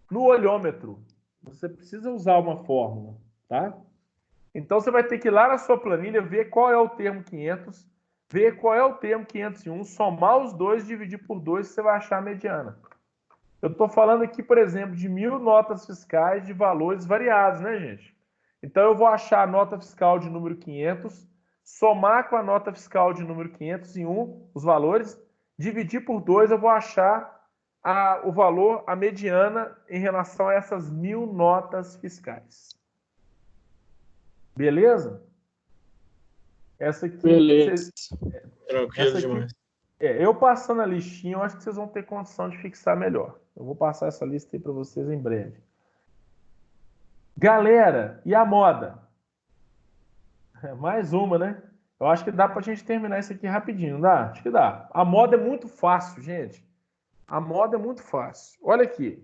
no olhômetro. Você precisa usar uma fórmula, tá? Então, você vai ter que ir lá na sua planilha, ver qual é o termo 500, ver qual é o termo 501, somar os dois, dividir por 2, você vai achar a mediana. Eu estou falando aqui, por exemplo, de 1000 notas fiscais de valores variados, né, gente? Então, eu vou achar a nota fiscal de número 500, somar com a nota fiscal de número 501, os valores, dividir por 2, eu vou achar o valor, a mediana, em relação a essas 1000 notas fiscais. Beleza? Essa aqui... Beleza. Tranquilo essa aqui, demais. eu passando a listinha, eu acho que vocês vão ter condição de fixar melhor. Eu vou passar essa lista aí para vocês em breve. Galera, e a moda? Mais uma, né? Eu acho que dá para a gente terminar isso aqui rapidinho, não dá? Acho que dá. A moda é muito fácil, gente. A moda é muito fácil. Olha aqui.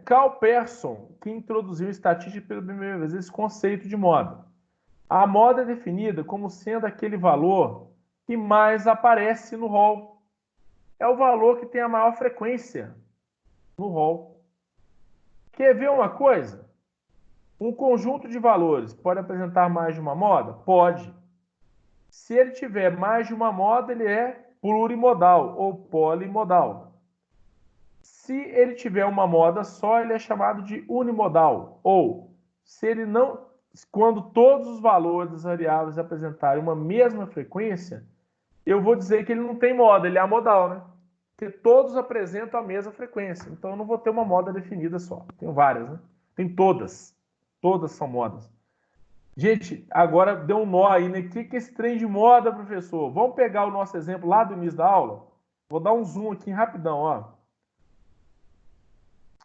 Carl Pearson, que introduziu em estatística pela primeira vez esse conceito de moda. A moda é definida como sendo aquele valor que mais aparece no rol. É o valor que tem a maior frequência no rol. Quer ver uma coisa? Um conjunto de valores pode apresentar mais de uma moda? Pode. Se ele tiver mais de uma moda, ele é plurimodal ou polimodal. Se ele tiver uma moda só, ele é chamado de unimodal. Ou, se ele não, quando todos os valores das variáveis apresentarem uma mesma frequência, eu vou dizer que ele não tem moda, ele é amodal, né? Porque todos apresentam a mesma frequência. Então, eu não vou ter uma moda definida só. Tenho várias, né? Tem todas. Todas são modas. Gente, agora deu um nó aí, né? O que é esse trem de moda, professor? Vamos pegar o nosso exemplo lá do início da aula? Vou dar um zoom aqui rapidão, ó.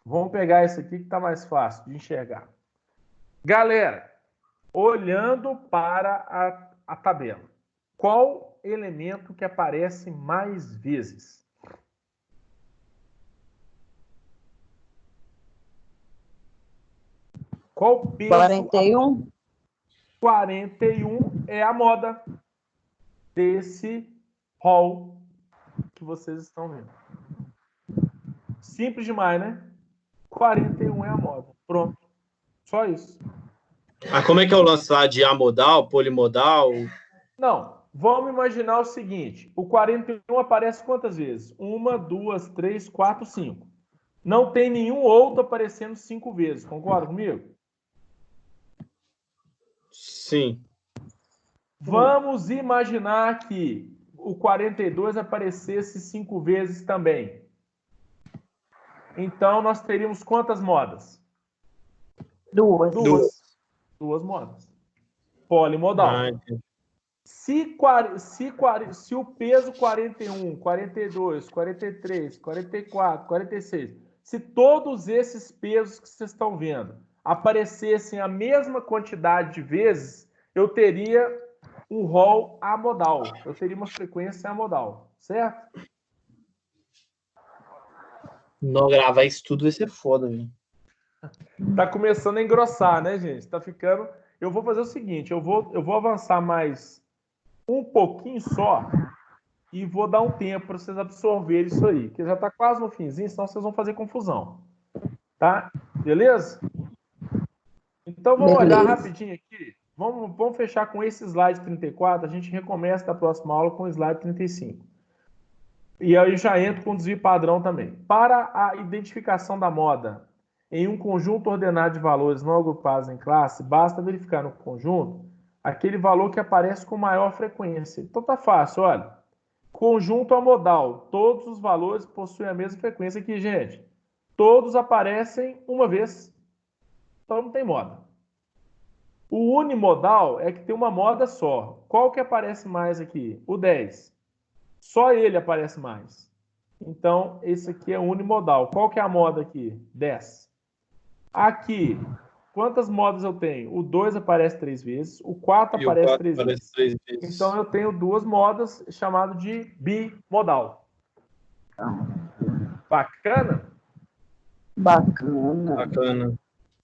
Vamos pegar esse aqui que está mais fácil de enxergar. Galera, olhando para a tabela, qual elemento que aparece mais vezes? Qual peso? 41. 41 é a moda desse rol que vocês estão vendo. Simples demais, né? 41 é a moda. Pronto. Só isso. Ah, como é que é o lance lá de amodal, polimodal? Não. Vamos imaginar o seguinte. O 41 aparece quantas vezes? 1, 2, 3, 4, 5. Não tem nenhum outro aparecendo 5 vezes. Concorda comigo? Sim. Vamos imaginar que o 42 aparecesse 5 vezes também. Então, nós teríamos quantas modas? Duas. Duas modas. Polimodal. Se o peso 41, 42, 43, 44, 46, se todos esses pesos que vocês estão vendo aparecessem a mesma quantidade de vezes, eu teria um rol amodal. Eu teria uma frequência amodal, certo? Não gravar isso tudo vai ser foda, velho. Tá começando a engrossar, né, gente? Tá ficando... Eu vou fazer o seguinte, eu vou avançar mais um pouquinho só e vou dar um tempo para vocês absorverem isso aí, que já tá quase no finzinho, senão vocês vão fazer confusão. Tá? Beleza? Então, vamos olhar rapidinho aqui. Vamos fechar com esse slide 34. A gente recomeça da próxima aula com o slide 35. E aí já entro com o desvio padrão também. Para a identificação da moda em um conjunto ordenado de valores não agrupados em classe, basta verificar no conjunto aquele valor que aparece com maior frequência. Então tá fácil, olha. Conjunto amodal. Todos os valores possuem a mesma frequência aqui, gente. Todos aparecem uma vez. Então não tem moda. O unimodal é que tem uma moda só. Qual que aparece mais aqui? O 10. Só ele aparece mais. Então, esse aqui é unimodal. Qual que é a moda aqui? 10. Aqui, quantas modas eu tenho? O 2 aparece 3 vezes, o 4 aparece 3 vezes. Então, eu tenho duas modas, chamado de bimodal. Bacana? Bacana.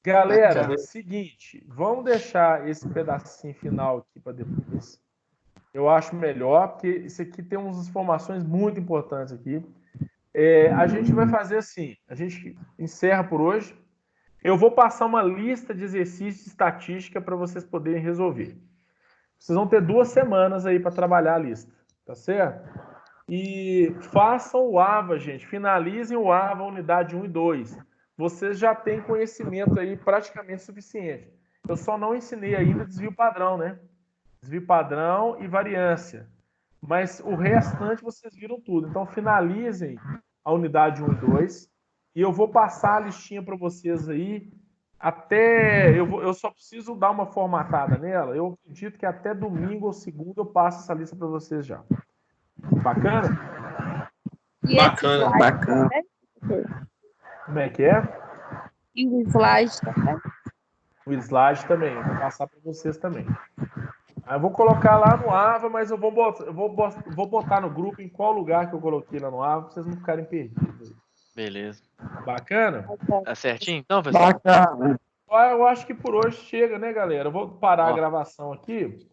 Galera, seguinte, vamos deixar esse pedacinho final aqui para depois. Eu acho melhor, porque isso aqui tem umas informações muito importantes aqui. A gente vai fazer assim, a gente encerra por hoje. Eu vou passar uma lista de exercícios de estatística para vocês poderem resolver. Vocês vão ter 2 semanas aí para trabalhar a lista, tá certo? E façam o AVA, gente. Finalizem o AVA, unidade 1 e 2. Vocês já têm conhecimento aí praticamente suficiente. Eu só não ensinei ainda desvio padrão, né? Desvio padrão e variância. Mas o restante vocês viram tudo. Então, finalizem a unidade 1 e 2. E eu vou passar a listinha para vocês aí. Eu só preciso dar uma formatada nela. Eu acredito que até domingo ou segunda eu passo essa lista para vocês já. Bacana? Bacana. Como é que é? E o slide também? O slide também. Vou passar para vocês também. Aí eu vou colocar lá no AVA, mas eu vou botar no grupo em qual lugar que eu coloquei lá no AVA, para vocês não ficarem perdidos. Beleza. Bacana? Tá certinho então, pessoal? Bacana. Eu acho que por hoje chega, né, galera? Eu vou parar a gravação aqui.